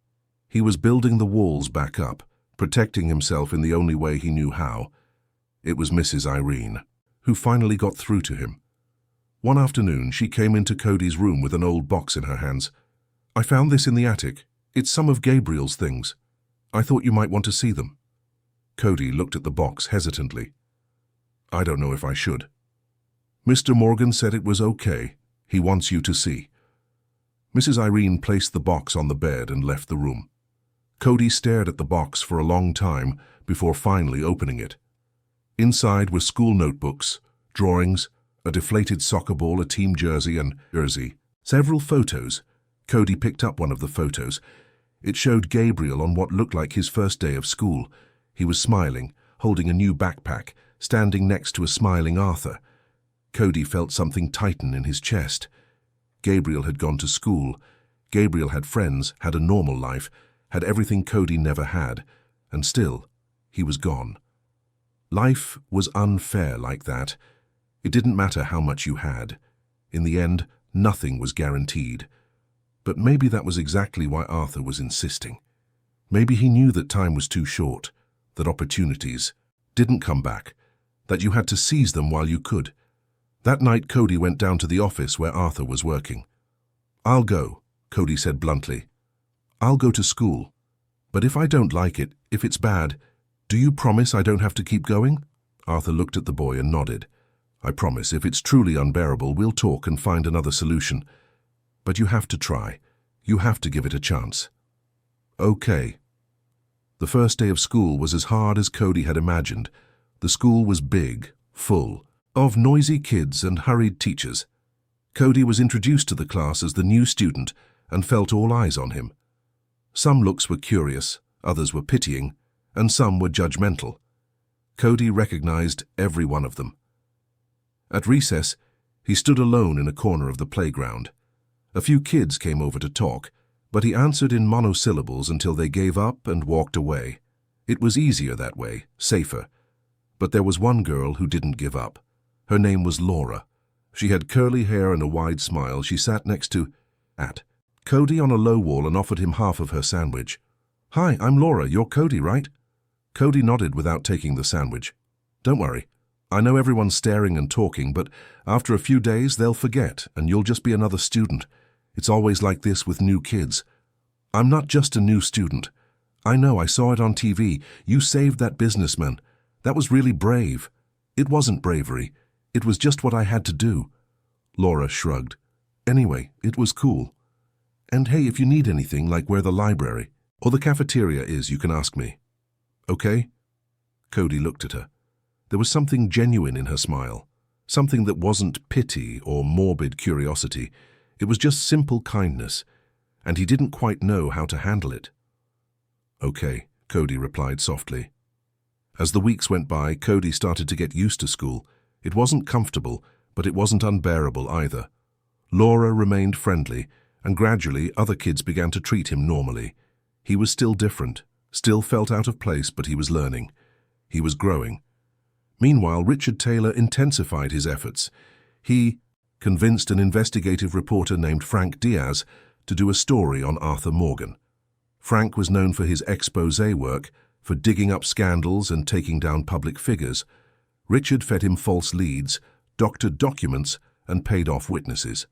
He was building the walls back up, protecting himself in the only way he knew how. It was Mrs. Irene, who finally got through to him. One afternoon, she came into Cody's room with an old box in her hands. "I found this in the attic. It's some of Gabriel's things. I thought you might want to see them." Cody looked at the box hesitantly. "I don't know if I should. Mr. Morgan said it was okay. He wants you to see." Mrs. Irene placed the box on the bed and left the room. Cody stared at the box for a long time before finally opening it. Inside were school notebooks, drawings, a deflated soccer ball, a team jersey, and several photos. Cody picked up one of the photos. It showed Gabriel on what looked like his first day of school. He was smiling, holding a new backpack, standing next to a smiling Arthur. Cody felt something tighten in his chest. Gabriel had gone to school. Gabriel had friends, had a normal life, had everything Cody never had, and still, he was gone. Life was unfair like that. It didn't matter how much you had. In the end, nothing was guaranteed. But maybe that was exactly why Arthur was insisting. Maybe he knew that time was too short, that opportunities didn't come back, that you had to seize them while you could. That night, Cody went down to the office where Arthur was working. "I'll go," Cody said bluntly. "I'll go to school. But if I don't like it, if it's bad, do you promise I don't have to keep going?" Arthur looked at the boy and nodded. "I promise, if it's truly unbearable, we'll talk and find another solution. But you have to try. You have to give it a chance." "Okay." The first day of school was as hard as Cody had imagined. The school was big, full of noisy kids and hurried teachers. Cody was introduced to the class as the new student and felt all eyes on him. Some looks were curious, others were pitying, and some were judgmental. Cody recognized every one of them. At recess, he stood alone in a corner of the playground. A few kids came over to talk, but he answered in monosyllables until they gave up and walked away. It was easier that way, safer. But there was one girl who didn't give up. Her name was Laura. She had curly hair and a wide smile. She sat next to Cody on a low wall and offered him half of her sandwich. "Hi, I'm Laura. You're Cody, right?" Cody nodded without taking the sandwich. "Don't worry. I know everyone's staring and talking, but after a few days they'll forget and you'll just be another student. It's always like this with new kids. I'm not just a new student. I know, I saw it on TV. You saved that businessman. That was really brave." "It wasn't bravery. It was just what I had to do." Laura shrugged. "Anyway, it was cool. And hey, if you need anything, like where the library or the cafeteria is, you can ask me. Okay?" Cody looked at her. There was something genuine in her smile, something that wasn't pity or morbid curiosity. It was just simple kindness, and he didn't quite know how to handle it. "Okay," Cody replied softly. As the weeks went by, Cody started to get used to school. It wasn't comfortable, but it wasn't unbearable either. Laura remained friendly, and gradually other kids began to treat him normally. He was still different, still felt out of place, but he was learning. He was growing. Meanwhile, Richard Taylor intensified his efforts. He convinced an investigative reporter named Frank Diaz to do a story on Arthur Morgan. Frank was known for his exposé work, for digging up scandals and taking down public figures. Richard fed him false leads, doctored documents, and paid off witnesses.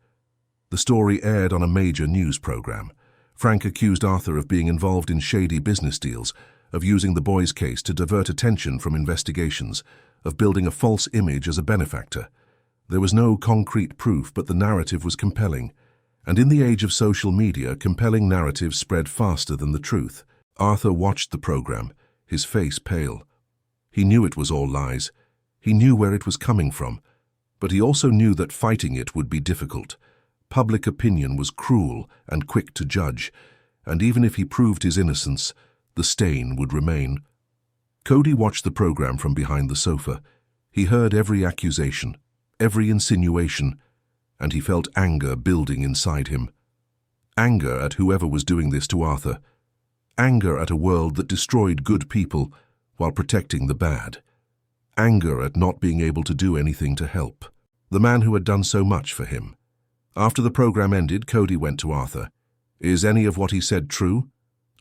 The story aired on a major news program. Frank accused Arthur of being involved in shady business deals, of using the boy's case to divert attention from investigations, of building a false image as a benefactor. There was no concrete proof, but the narrative was compelling. And in the age of social media, compelling narratives spread faster than the truth. Arthur watched the program, his face pale. He knew it was all lies. He knew where it was coming from. But he also knew that fighting it would be difficult. Public opinion was cruel and quick to judge, and even if he proved his innocence, the stain would remain. Cody watched the program from behind the sofa. He heard every accusation, every insinuation, and he felt anger building inside him. Anger at whoever was doing this to Arthur. Anger at a world that destroyed good people while protecting the bad. Anger at not being able to do anything to help. The man who had done so much for him. After the program ended, Cody went to Arthur. "Is any of what he said true?"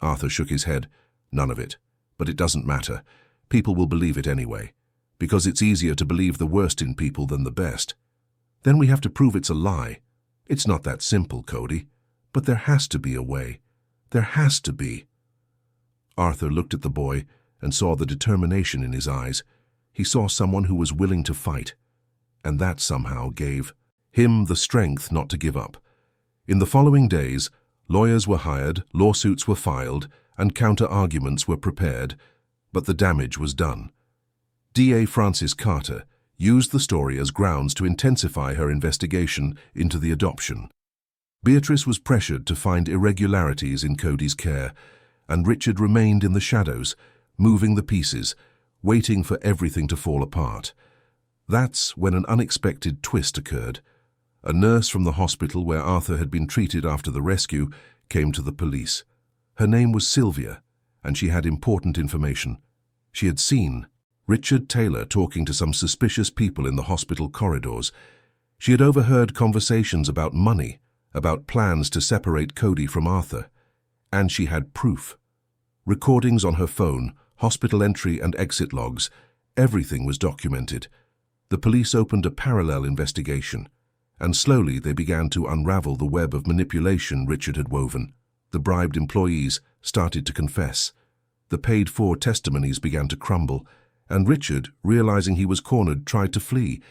Arthur shook his head. "None of it. But it doesn't matter. People will believe it anyway. Because it's easier to believe the worst in people than the best. Then we have to prove it's a lie. It's not that simple, Cody. But there has to be a way. There has to be." Arthur looked at the boy and saw the determination in his eyes. He saw someone who was willing to fight. And that somehow gave him the strength not to give up. In the following days, lawyers were hired, lawsuits were filed, and counter-arguments were prepared, but the damage was done. DA Frances Carter used the story as grounds to intensify her investigation into the adoption. Beatrice was pressured to find irregularities in Cody's care, and Richard remained in the shadows, moving the pieces, waiting for everything to fall apart. That's when an unexpected twist occurred. A nurse from the hospital where Arthur had been treated after the rescue came to the police. Her name was Sylvia, and she had important information. She had seen Richard Taylor talking to some suspicious people in the hospital corridors. She had overheard conversations about money, about plans to separate Cody from Arthur. And she had proof. Recordings on her phone, hospital entry and exit logs, everything was documented. The police opened a parallel investigation, and slowly they began to unravel the web of manipulation Richard had woven. The bribed employees started to confess. The paid-for testimonies began to crumble, and Richard, realizing he was cornered, tried to flee.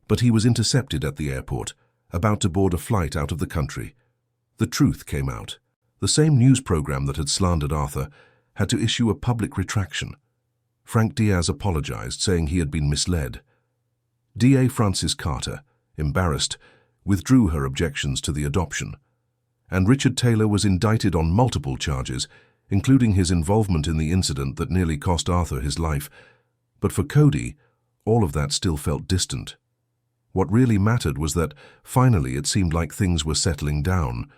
But he was intercepted at the airport, about to board a flight out of the country. The truth came out. The same news program that had slandered Arthur had to issue a public retraction. Frank Diaz apologized, saying he had been misled. DA Frances Carter, embarrassed, withdrew her objections to the adoption. And Richard Taylor was indicted on multiple charges, including his involvement in the incident that nearly cost Arthur his life. But for Cody, all of that still felt distant. What really mattered was that, finally, it seemed like things were settling down,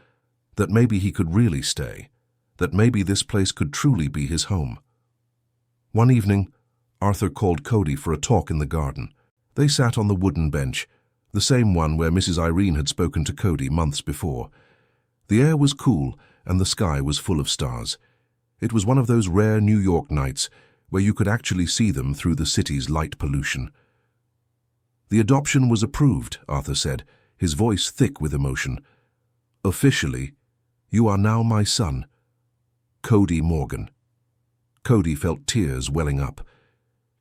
that maybe he could really stay, that maybe this place could truly be his home. One evening, Arthur called Cody for a talk in the garden. They sat on the wooden bench, the same one where Mrs. Irene had spoken to Cody months before. The air was cool and the sky was full of stars. It was one of those rare New York nights where you could actually see them through the city's light pollution. "The adoption was approved," Arthur said, his voice thick with emotion. "Officially, you are now my son, Cody Morgan." Cody felt tears welling up.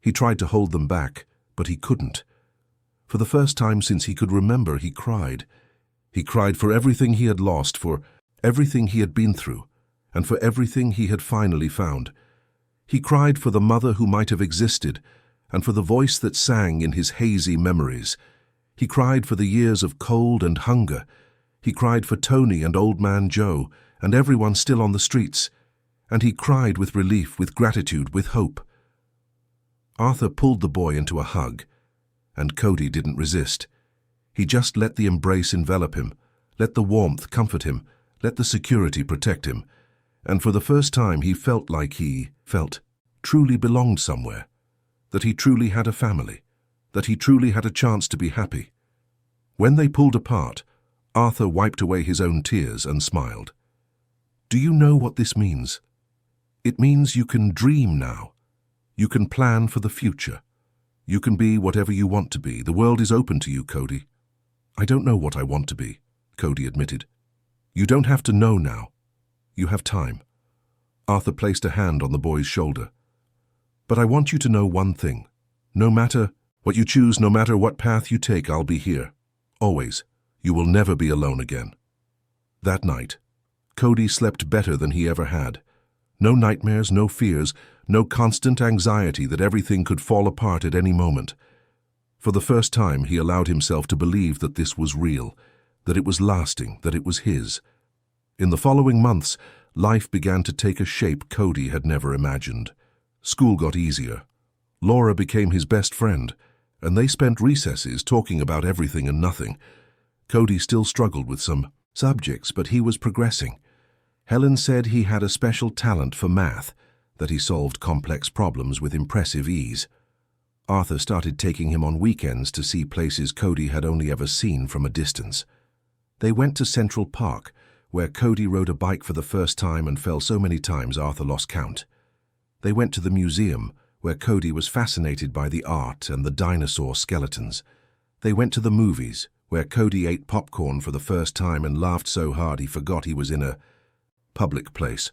He tried to hold them back, but he couldn't. For the first time since he could remember, he cried. He cried for everything he had lost, for everything he had been through, and for everything he had finally found. He cried for the mother who might have existed, and for the voice that sang in his hazy memories. He cried for the years of cold and hunger. He cried for Tony and Old Man Joe, and everyone still on the streets. And he cried with relief, with gratitude, with hope. Arthur pulled the boy into a hug, and Cody didn't resist. He just let the embrace envelop him, let the warmth comfort him, let the security protect him. And for the first time he felt like he truly belonged somewhere, that he truly had a family, that he truly had a chance to be happy. When they pulled apart, Arthur wiped away his own tears and smiled. "Do you know what this means? It means you can dream now. You can plan for the future. You can be whatever you want to be. The world is open to you, Cody." "I don't know what I want to be," Cody admitted. "You don't have to know now. You have time." Arthur placed a hand on the boy's shoulder. "But I want you to know one thing. No matter what you choose, no matter what path you take, I'll be here. Always. You will never be alone again." That night, Cody slept better than he ever had. No nightmares, no fears, no constant anxiety that everything could fall apart at any moment. For the first time, he allowed himself to believe that this was real, that it was lasting, that it was his. In the following months, life began to take a shape Cody had never imagined. School got easier. Laura became his best friend, and they spent recesses talking about everything and nothing. Cody still struggled with some subjects, but he was progressing. Helen said he had a special talent for math, that he solved complex problems with impressive ease. Arthur started taking him on weekends to see places Cody had only ever seen from a distance. They went to Central Park, where Cody rode a bike for the first time and fell so many times Arthur lost count. They went to the museum, where Cody was fascinated by the art and the dinosaur skeletons. They went to the movies, where Cody ate popcorn for the first time and laughed so hard he forgot he was in a public place.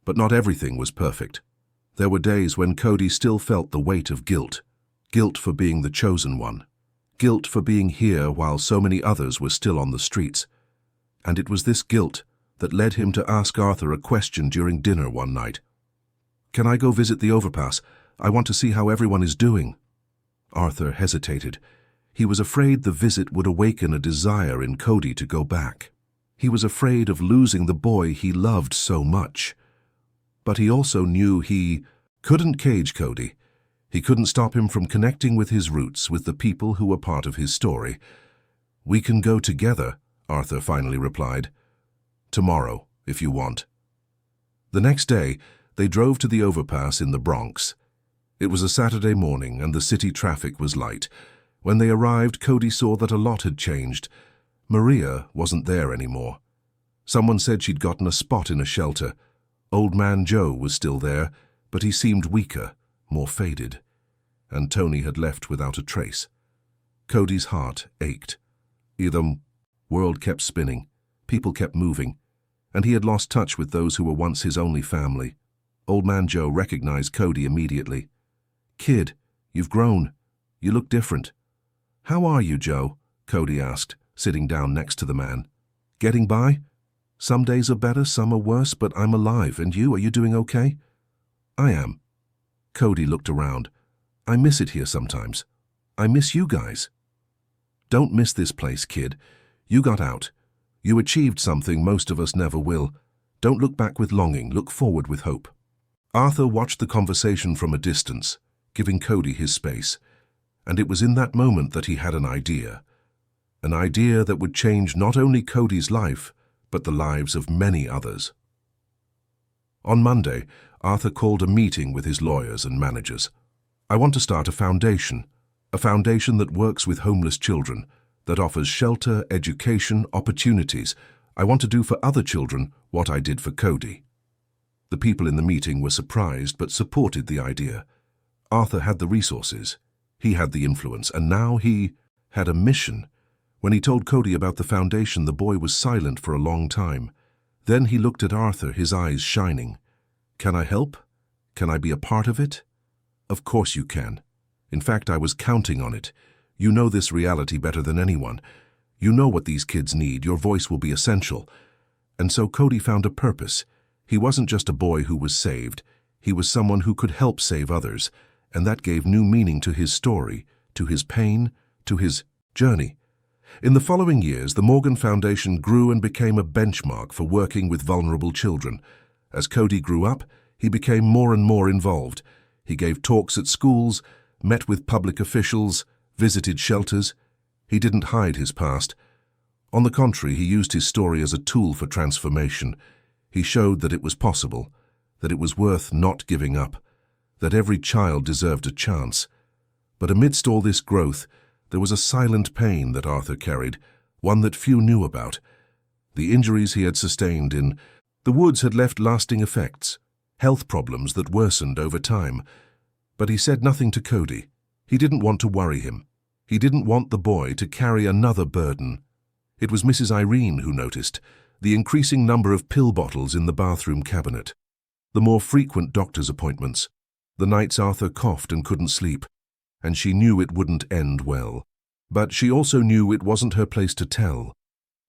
But not everything was perfect. There were days when Cody still felt the weight of guilt. Guilt for being the chosen one. Guilt for being here while so many others were still on the streets. And it was this guilt that led him to ask Arthur a question during dinner one night. "Can I go visit the overpass? I want to see how everyone is doing." Arthur hesitated. He was afraid the visit would awaken a desire in Cody to go back. He was afraid of losing the boy he loved so much. But he also knew he couldn't cage Cody. He couldn't stop him from connecting with his roots, with the people who were part of his story. "We can go together," Arthur finally replied. "Tomorrow, if you want." The next day, they drove to the overpass in the Bronx. It was a Saturday morning and the city traffic was light. When they arrived, Cody saw that a lot had changed. Maria wasn't there anymore. Someone said she'd gotten a spot in a shelter. Old Man Joe was still there, but he seemed weaker, more faded. And Tony had left without a trace. Cody's heart ached. The world kept spinning, people kept moving, and he had lost touch with those who were once his only family. Old Man Joe recognized Cody immediately. "Kid, you've grown. You look different." "How are you, Joe?" Cody asked, sitting down next to the man. "Getting by? Some days are better, some are worse, but I'm alive. And you, are you doing okay?" "I am." Cody looked around. "I miss it here sometimes. I miss you guys." "Don't miss this place, kid. You got out. You achieved something most of us never will. Don't look back with longing, look forward with hope." Arthur watched the conversation from a distance, giving Cody his space. And it was in that moment that he had an idea that would change not only Cody's life, but the lives of many others. On Monday, Arthur called a meeting with his lawyers and managers. "I want to start a foundation that works with homeless children, that offers shelter, education, opportunities. I want to do for other children what I did for Cody." The people in the meeting were surprised but supported the idea. Arthur had the resources. He had the influence, and now he had a mission. When he told Cody about the foundation, the boy was silent for a long time. Then he looked at Arthur, his eyes shining. "Can I help? Can I be a part of it?" "Of course you can. In fact, I was counting on it. You know this reality better than anyone. You know what these kids need. Your voice will be essential." And so Cody found a purpose. He wasn't just a boy who was saved. He was someone who could help save others. And that gave new meaning to his story, to his pain, to his journey. In the following years, the Morgan Foundation grew and became a benchmark for working with vulnerable children. As Cody grew up, he became more and more involved. He gave talks at schools, met with public officials, visited shelters. He didn't hide his past. On the contrary, he used his story as a tool for transformation. He showed that it was possible, that it was worth not giving up, that every child deserved a chance. But amidst all this growth, there was a silent pain that Arthur carried, one that few knew about. The injuries he had sustained in the woods had left lasting effects, health problems that worsened over time. But he said nothing to Cody. He didn't want to worry him. He didn't want the boy to carry another burden. It was Mrs. Irene who noticed the increasing number of pill bottles in the bathroom cabinet, the more frequent doctor's appointments, the nights Arthur coughed and couldn't sleep, and she knew it wouldn't end well. But she also knew it wasn't her place to tell.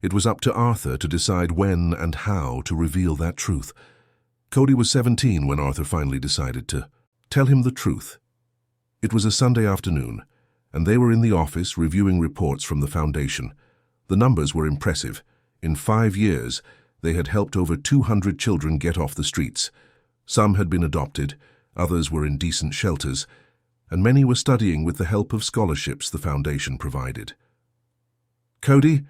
It was up to Arthur to decide when and how to reveal that truth. Cody was 17 when Arthur finally decided to tell him the truth. It was a Sunday afternoon, and they were in the office reviewing reports from the foundation. The numbers were impressive. In 5 years, they had helped over 200 children get off the streets. Some had been adopted, others were in decent shelters, and many were studying with the help of scholarships the foundation provided. "Cody,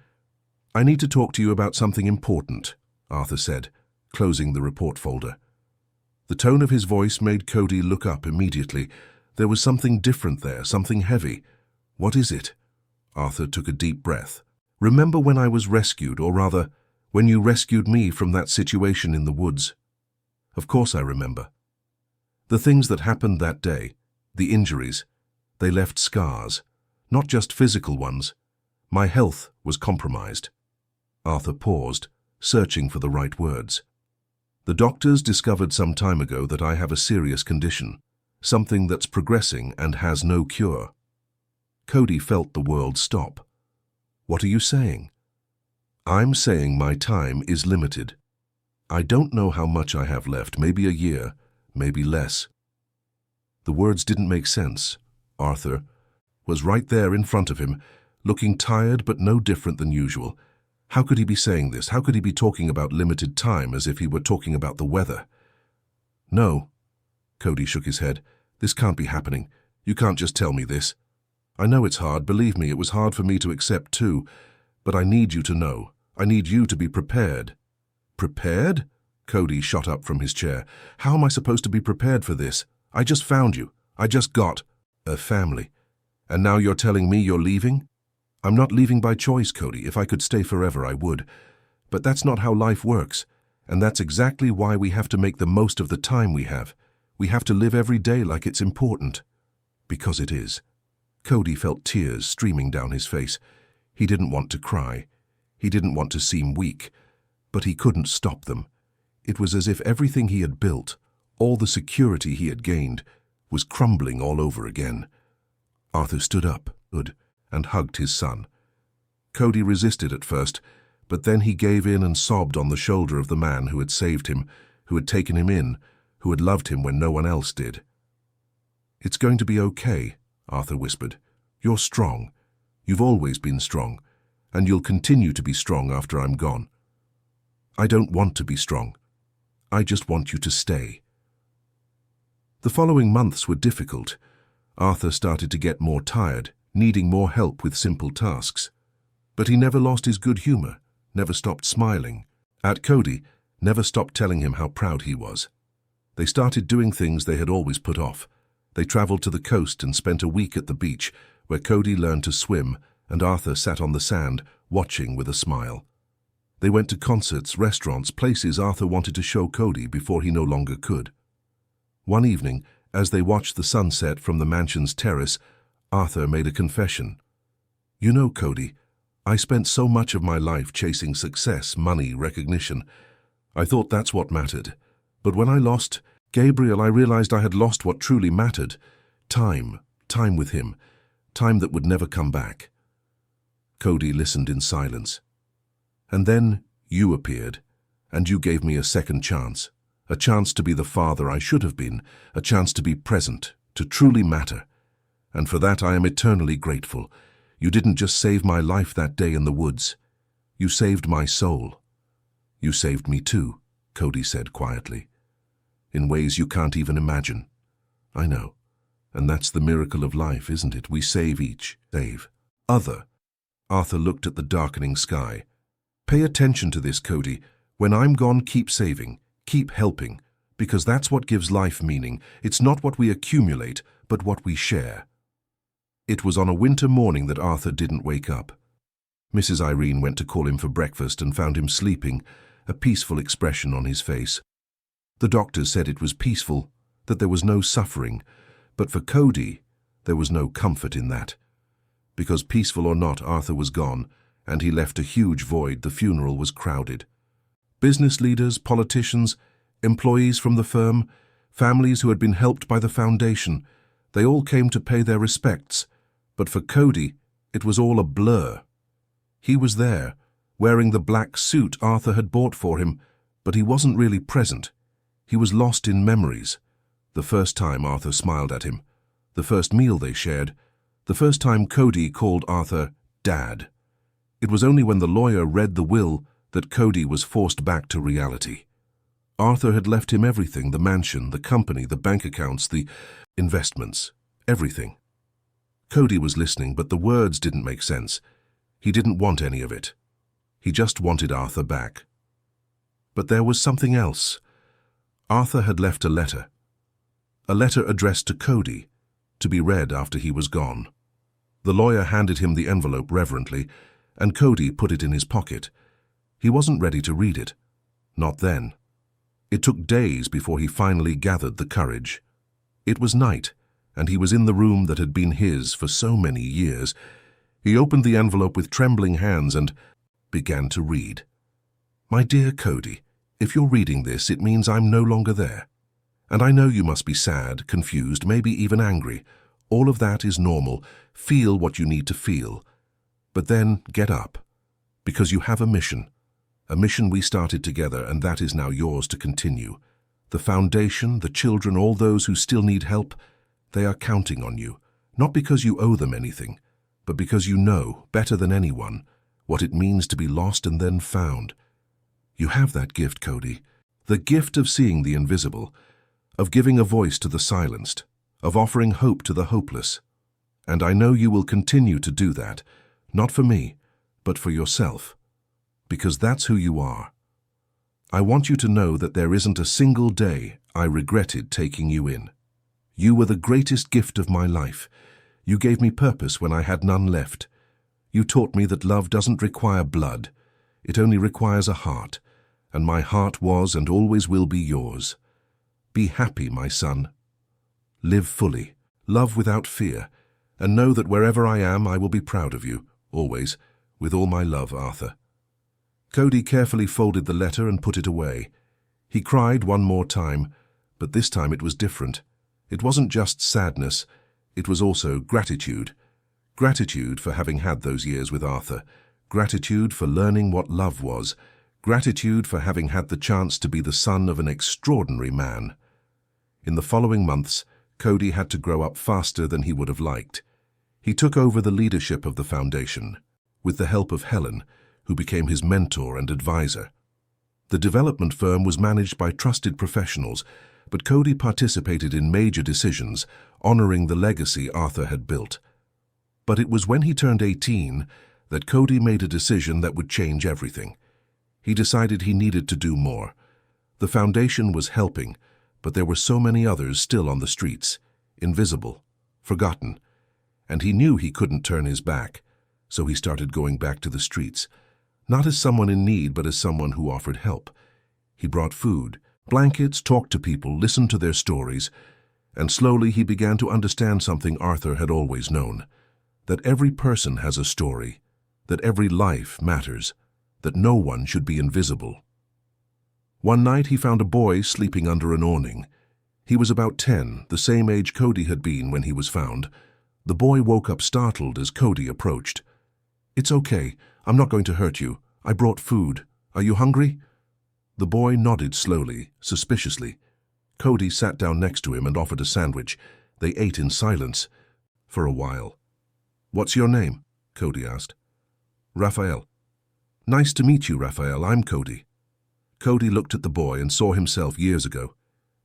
I need to talk to you about something important," Arthur said, closing the report folder. The tone of his voice made Cody look up immediately. There was something different there, something heavy. "What is it?" Arthur took a deep breath. "Remember when I was rescued, or rather, when you rescued me from that situation in the woods?" "Of course I remember." "The things that happened that day, the injuries, they left scars, not just physical ones. My health was compromised." Arthur paused, searching for the right words. "The doctors discovered some time ago that I have a serious condition, something that's progressing and has no cure." Cody felt the world stop. "What are you saying?" "I'm saying my time is limited. I don't know how much I have left, maybe a year, maybe less. The words didn't make sense. Arthur was right there in front of him, looking tired but no different than usual. How could he be saying this? How could he be talking about limited time as if he were talking about the weather? No. Cody shook his head. This can't be happening. You can't just tell me this. I know it's hard, believe me, it was hard for me to accept too, but I need you to know. I need you to be prepared. Prepared? Cody shot up from his chair. How am I supposed to be prepared for this? I just found you. I just got a family. And now you're telling me you're leaving? I'm not leaving by choice, Cody. If I could stay forever, I would. But that's not how life works, and that's exactly why we have to make the most of the time we have. We have to live every day like it's important. Because it is. Cody felt tears streaming down his face. He didn't want to cry. He didn't want to seem weak, but he couldn't stop them. It was as if everything he had built, all the security he had gained, was crumbling all over again. Arthur stood up, and hugged his son. Cody resisted at first, but then he gave in and sobbed on the shoulder of the man who had saved him, who had taken him in, who had loved him when no one else did. "It's going to be okay," Arthur whispered. "You're strong. You've always been strong, and you'll continue to be strong after I'm gone. I don't want to be strong. I just want you to stay." The following months were difficult. Arthur started to get more tired, needing more help with simple tasks. But he never lost his good humor, never stopped smiling. At Cody, never stopped telling him how proud he was. They started doing things they had always put off. They traveled to the coast and spent a week at the beach, where Cody learned to swim and Arthur sat on the sand, watching with a smile. They went to concerts, restaurants, places Arthur wanted to show Cody before he no longer could. One evening, as they watched the sunset from the mansion's terrace, Arthur made a confession. "You know, Cody, I spent so much of my life chasing success, money, recognition. I thought that's what mattered. But when I lost Gabriel, I realized I had lost what truly mattered. Time with him, time that would never come back." Cody listened in silence. "And then you appeared, and you gave me a second chance, a chance to be the father I should have been, a chance to be present, to truly matter. And for that I am eternally grateful. You didn't just save my life that day in the woods. You saved my soul." "You saved me too," Cody said quietly. "In ways you can't even imagine." "I know. And that's the miracle of life, isn't it? We save each, save other." Arthur looked at the darkening sky. "Pay attention to this, Cody. When I'm gone, keep saving, keep helping, because that's what gives life meaning. It's not what we accumulate, but what we share." It was on a winter morning that Arthur didn't wake up. Mrs. Irene went to call him for breakfast and found him sleeping, a peaceful expression on his face. The doctors said it was peaceful, that there was no suffering, but for Cody, there was no comfort in that. Because peaceful or not, Arthur was gone, and he left a huge void. The funeral was crowded. Business leaders, politicians, employees from the firm, families who had been helped by the foundation, they all came to pay their respects. But for Cody, it was all a blur. He was there, wearing the black suit Arthur had bought for him, but he wasn't really present. He was lost in memories. The first time Arthur smiled at him, the first meal they shared, the first time Cody called Arthur Dad. It was only when the lawyer read the will that Cody was forced back to reality. Arthur had left him everything, the mansion, the company, the bank accounts, the investments, everything. Cody was listening, but the words didn't make sense. He didn't want any of it. He just wanted Arthur back. But there was something else. Arthur had left a letter addressed to Cody, to be read after he was gone. The lawyer handed him the envelope reverently, and Cody put it in his pocket. He wasn't ready to read it. Not then. It took days before he finally gathered the courage. It was night, and he was in the room that had been his for so many years. He opened the envelope with trembling hands and began to read. "My dear Cody, if you're reading this, it means I'm no longer there. And I know you must be sad, confused, maybe even angry. All of that is normal. Feel what you need to feel. But then get up, because you have a mission. A mission we started together, and that is now yours to continue. The foundation, the children, all those who still need help, they are counting on you, not because you owe them anything, but because you know, better than anyone, what it means to be lost and then found. You have that gift, Cody, the gift of seeing the invisible, of giving a voice to the silenced, of offering hope to the hopeless. And I know you will continue to do that, not for me, but for yourself, because that's who you are. I want you to know that there isn't a single day I regretted taking you in. You were the greatest gift of my life. You gave me purpose when I had none left. You taught me that love doesn't require blood. It only requires a heart, and my heart was and always will be yours. Be happy, my son. Live fully, love without fear, and know that wherever I am, I will be proud of you, always, with all my love, Arthur. Cody carefully folded the letter and put it away. He cried one more time, but this time it was different. It wasn't just sadness, it was also gratitude. Gratitude for having had those years with Arthur. Gratitude for learning what love was. Gratitude for having had the chance to be the son of an extraordinary man. In the following months, Cody had to grow up faster than he would have liked. He took over the leadership of the foundation, with the help of Helen, who became his mentor and advisor. The development firm was managed by trusted professionals, but Cody participated in major decisions, honoring the legacy Arthur had built. But it was when he turned 18 that Cody made a decision that would change everything. He decided he needed to do more. The foundation was helping, but there were so many others still on the streets, invisible, forgotten, and he knew he couldn't turn his back, so he started going back to the streets, not as someone in need, but as someone who offered help. He brought food, blankets, talked to people, listened to their stories, and slowly he began to understand something Arthur had always known, that every person has a story, that every life matters, that no one should be invisible. One night he found a boy sleeping under an awning. He was about 10, the same age Cody had been when he was found. The boy woke up startled as Cody approached. "It's okay. I'm not going to hurt you. I brought food. Are you hungry?" The boy nodded slowly, suspiciously. Cody sat down next to him and offered a sandwich. They ate in silence for a while. "What's your name?" Cody asked. "Raphael." "Nice to meet you, Raphael. I'm Cody." Cody looked at the boy and saw himself years ago.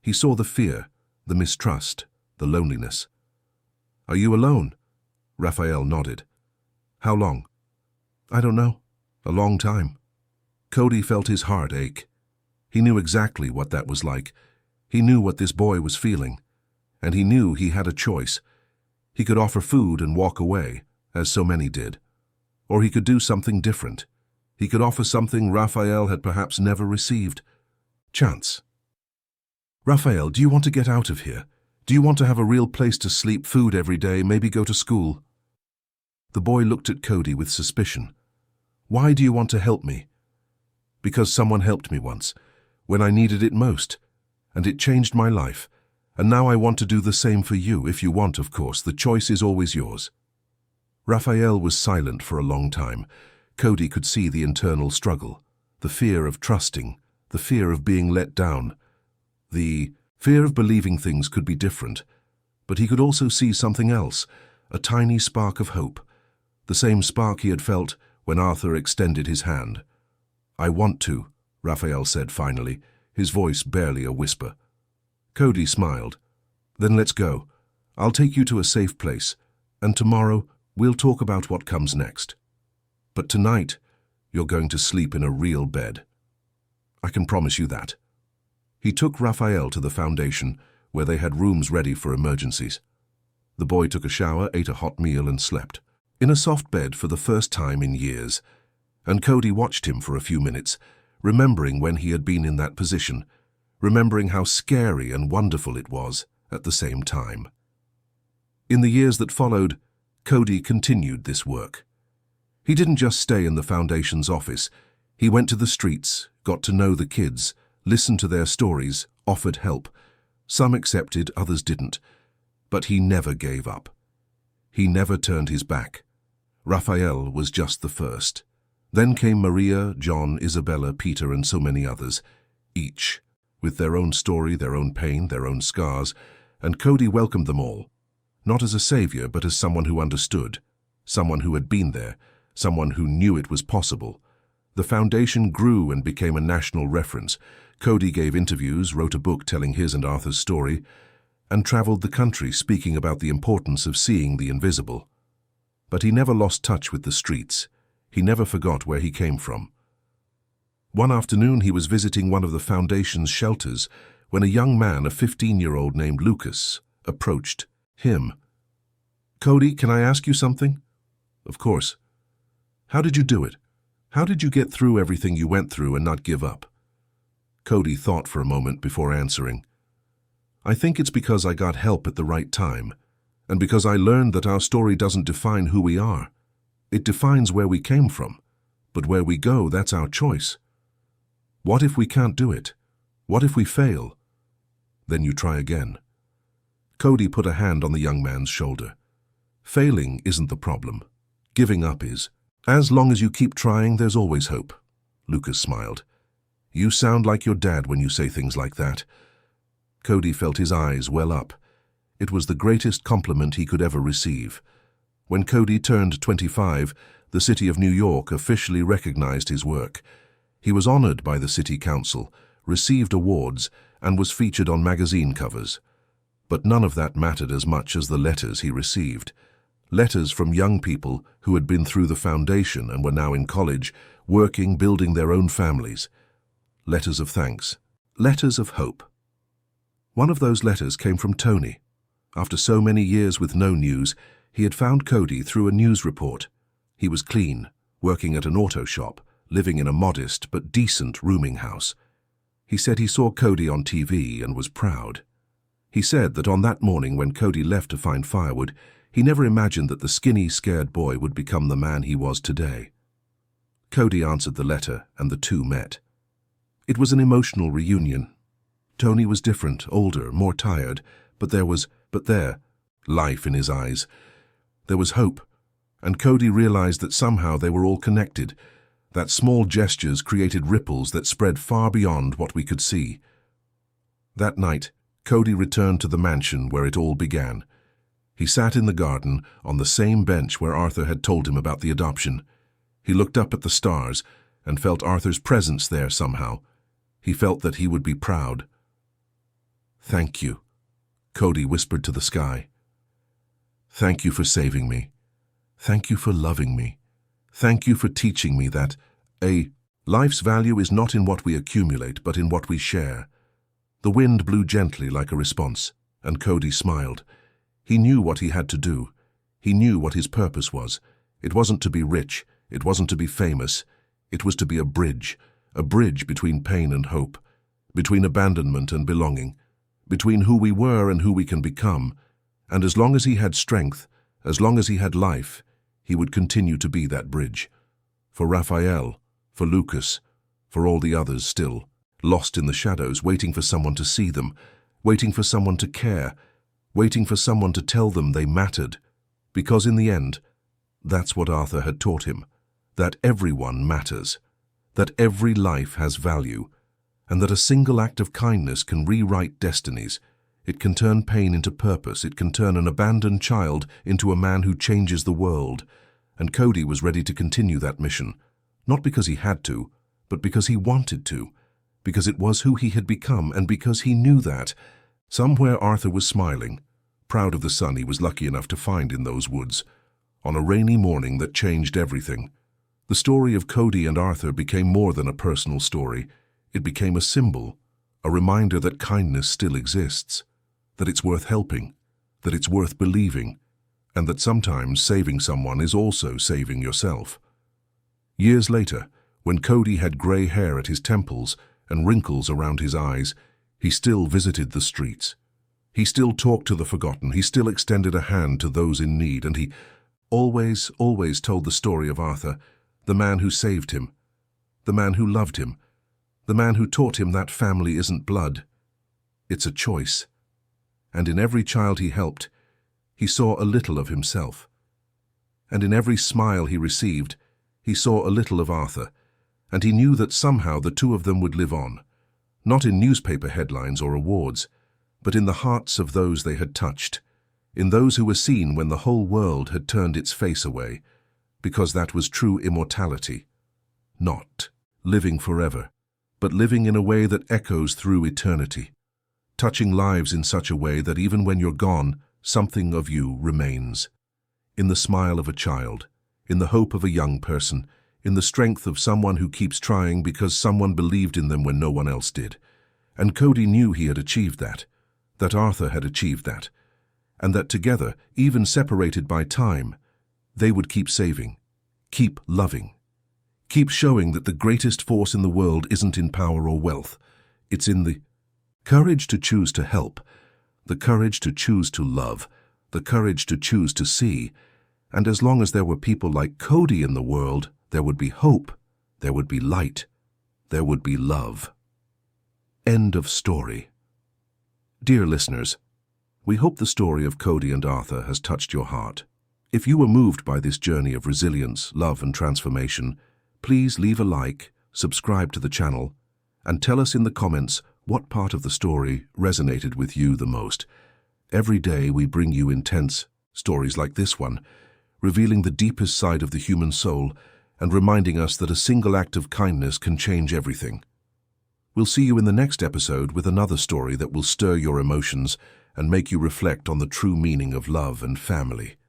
He saw the fear, the mistrust, the loneliness. "Are you alone?" Raphael nodded. "How long?" "I don't know. A long time." Cody felt his heart ache. He knew exactly what that was like. He knew what this boy was feeling. And he knew he had a choice. He could offer food and walk away, as so many did. Or he could do something different. He could offer something Raphael had perhaps never received. Chance. "Raphael, do you want to get out of here? Do you want to have a real place to sleep, food every day, maybe go to school?" The boy looked at Cody with suspicion. "Why do you want to help me?" "Because someone helped me once, when I needed it most, and it changed my life, and now I want to do the same for you, if you want, of course. The choice is always yours." Raphael was silent for a long time. Cody could see the internal struggle, the fear of trusting, the fear of being let down, the fear of believing things could be different. But he could also see something else, a tiny spark of hope, the same spark he had felt when Arthur extended his hand. "I want to," Raphael said finally, his voice barely a whisper. Cody smiled. "Then let's go. I'll take you to a safe place, and tomorrow we'll talk about what comes next. But tonight, you're going to sleep in a real bed. I can promise you that." He took Raphael to the foundation, where they had rooms ready for emergencies. The boy took a shower, ate a hot meal, and slept in a soft bed for the first time in years. And Cody watched him for a few minutes, remembering when he had been in that position, remembering how scary and wonderful it was at the same time. In the years that followed, Cody continued this work. He didn't just stay in the foundation's office. He went to the streets, got to know the kids, listened to their stories, offered help. Some accepted, others didn't. But he never gave up. He never turned his back. Raphael was just the first. Then came Maria, John, Isabella, Peter, and so many others, each with their own story, their own pain, their own scars, and Cody welcomed them all, not as a savior, but as someone who understood, someone who had been there, someone who knew it was possible. The foundation grew and became a national reference. Cody gave interviews, wrote a book telling his and Arthur's story, and traveled the country speaking about the importance of seeing the invisible. But he never lost touch with the streets. He never forgot where he came from. One afternoon he was visiting one of the foundation's shelters when a young man, a 15-year-old named Lucas, approached him. "Cody, can I ask you something?" "Of course." "How did you do it? How did you get through everything you went through and not give up?" Cody thought for a moment before answering. "I think it's because I got help at the right time, and because I learned that our story doesn't define who we are. It defines where we came from, but where we go, that's our choice. What if we can't do it? What if we fail? Then you try again." Cody put a hand on the young man's shoulder. "Failing isn't the problem. Giving up is. As long as you keep trying, there's always hope." Lucas smiled. "You sound like your dad when you say things like that." Cody felt his eyes well up. It was the greatest compliment he could ever receive. When Cody turned 25, the city of New York officially recognized his work. He was honored by the city council, received awards, and was featured on magazine covers. But none of that mattered as much as the letters he received. Letters from young people who had been through the foundation and were now in college, working, building their own families. Letters of thanks. Letters of hope. One of those letters came from Tony. After so many years with no news, he had found Cody through a news report. He was clean, working at an auto shop, living in a modest but decent rooming house. He said he saw Cody on TV and was proud. He said that on that morning when Cody left to find firewood, he never imagined that the skinny, scared boy would become the man he was today. Cody answered the letter, and the two met. It was an emotional reunion. Tony was different, older, more tired, but there, life in his eyes. There was hope, and Cody realized that somehow they were all connected, that small gestures created ripples that spread far beyond what we could see. That night, Cody returned to the mansion where it all began. He sat in the garden on the same bench where Arthur had told him about the adoption. He looked up at the stars and felt Arthur's presence there somehow. He felt that he would be proud. "Thank you," Cody whispered to the sky. "Thank you for saving me. Thank you for loving me. Thank you for teaching me that life's value is not in what we accumulate, but in what we share." The wind blew gently like a response, and Cody smiled. He knew what he had to do. He knew what his purpose was. It wasn't to be rich. It wasn't to be famous. It was to be a bridge between pain and hope, between abandonment and belonging, between who we were and who we can become. And as long as he had strength, as long as he had life, he would continue to be that bridge. For Raphael, for Lucas, for all the others still, lost in the shadows, waiting for someone to see them, waiting for someone to care, waiting for someone to tell them they mattered. Because in the end, that's what Arthur had taught him, that everyone matters, that every life has value, and that a single act of kindness can rewrite destinies. It can turn pain into purpose. It can turn an abandoned child into a man who changes the world. And Cody was ready to continue that mission, not because he had to, but because he wanted to, because it was who he had become, and because he knew that. Somewhere Arthur was smiling, proud of the son he was lucky enough to find in those woods, on a rainy morning that changed everything. The story of Cody and Arthur became more than a personal story. It became a symbol, a reminder that kindness still exists, that it's worth helping, that it's worth believing, and that sometimes saving someone is also saving yourself. Years later, when Cody had gray hair at his temples and wrinkles around his eyes, he still visited the streets. He still talked to the forgotten. He still extended a hand to those in need, and he always told the story of Arthur, the man who saved him, the man who loved him, the man who taught him that family isn't blood, it's a choice. And in every child he helped, he saw a little of himself. And in every smile he received, He saw a little of Arthur, and he knew that somehow the two of them would live on, not in newspaper headlines or awards, but in the hearts of those they had touched, in those who were seen when the whole world had turned its face away, because that was true immortality. Not living forever, but living in a way that echoes through eternity, touching lives in such a way that even when you're gone, something of you remains. In the smile of a child, in the hope of a young person, in the strength of someone who keeps trying because someone believed in them when no one else did. And Cody knew he had achieved that Arthur had achieved that, and that together, even separated by time, they would keep saving, keep loving, keep showing that the greatest force in the world isn't in power or wealth. It's in the courage to choose to help, the courage to choose to love, the courage to choose to see. And as long as there were people like Cody in the world, there would be hope, there would be light, there would be love. End of story. Dear listeners, we hope the story of Cody and Arthur has touched your heart. If you were moved by this journey of resilience, love and transformation, please leave a like, subscribe to the channel, and tell us in the comments what part of the story resonated with you the most. Every day we bring you intense stories like this one, revealing the deepest side of the human soul and reminding us that a single act of kindness can change everything. We'll see you in the next episode with another story that will stir your emotions and make you reflect on the true meaning of love and family.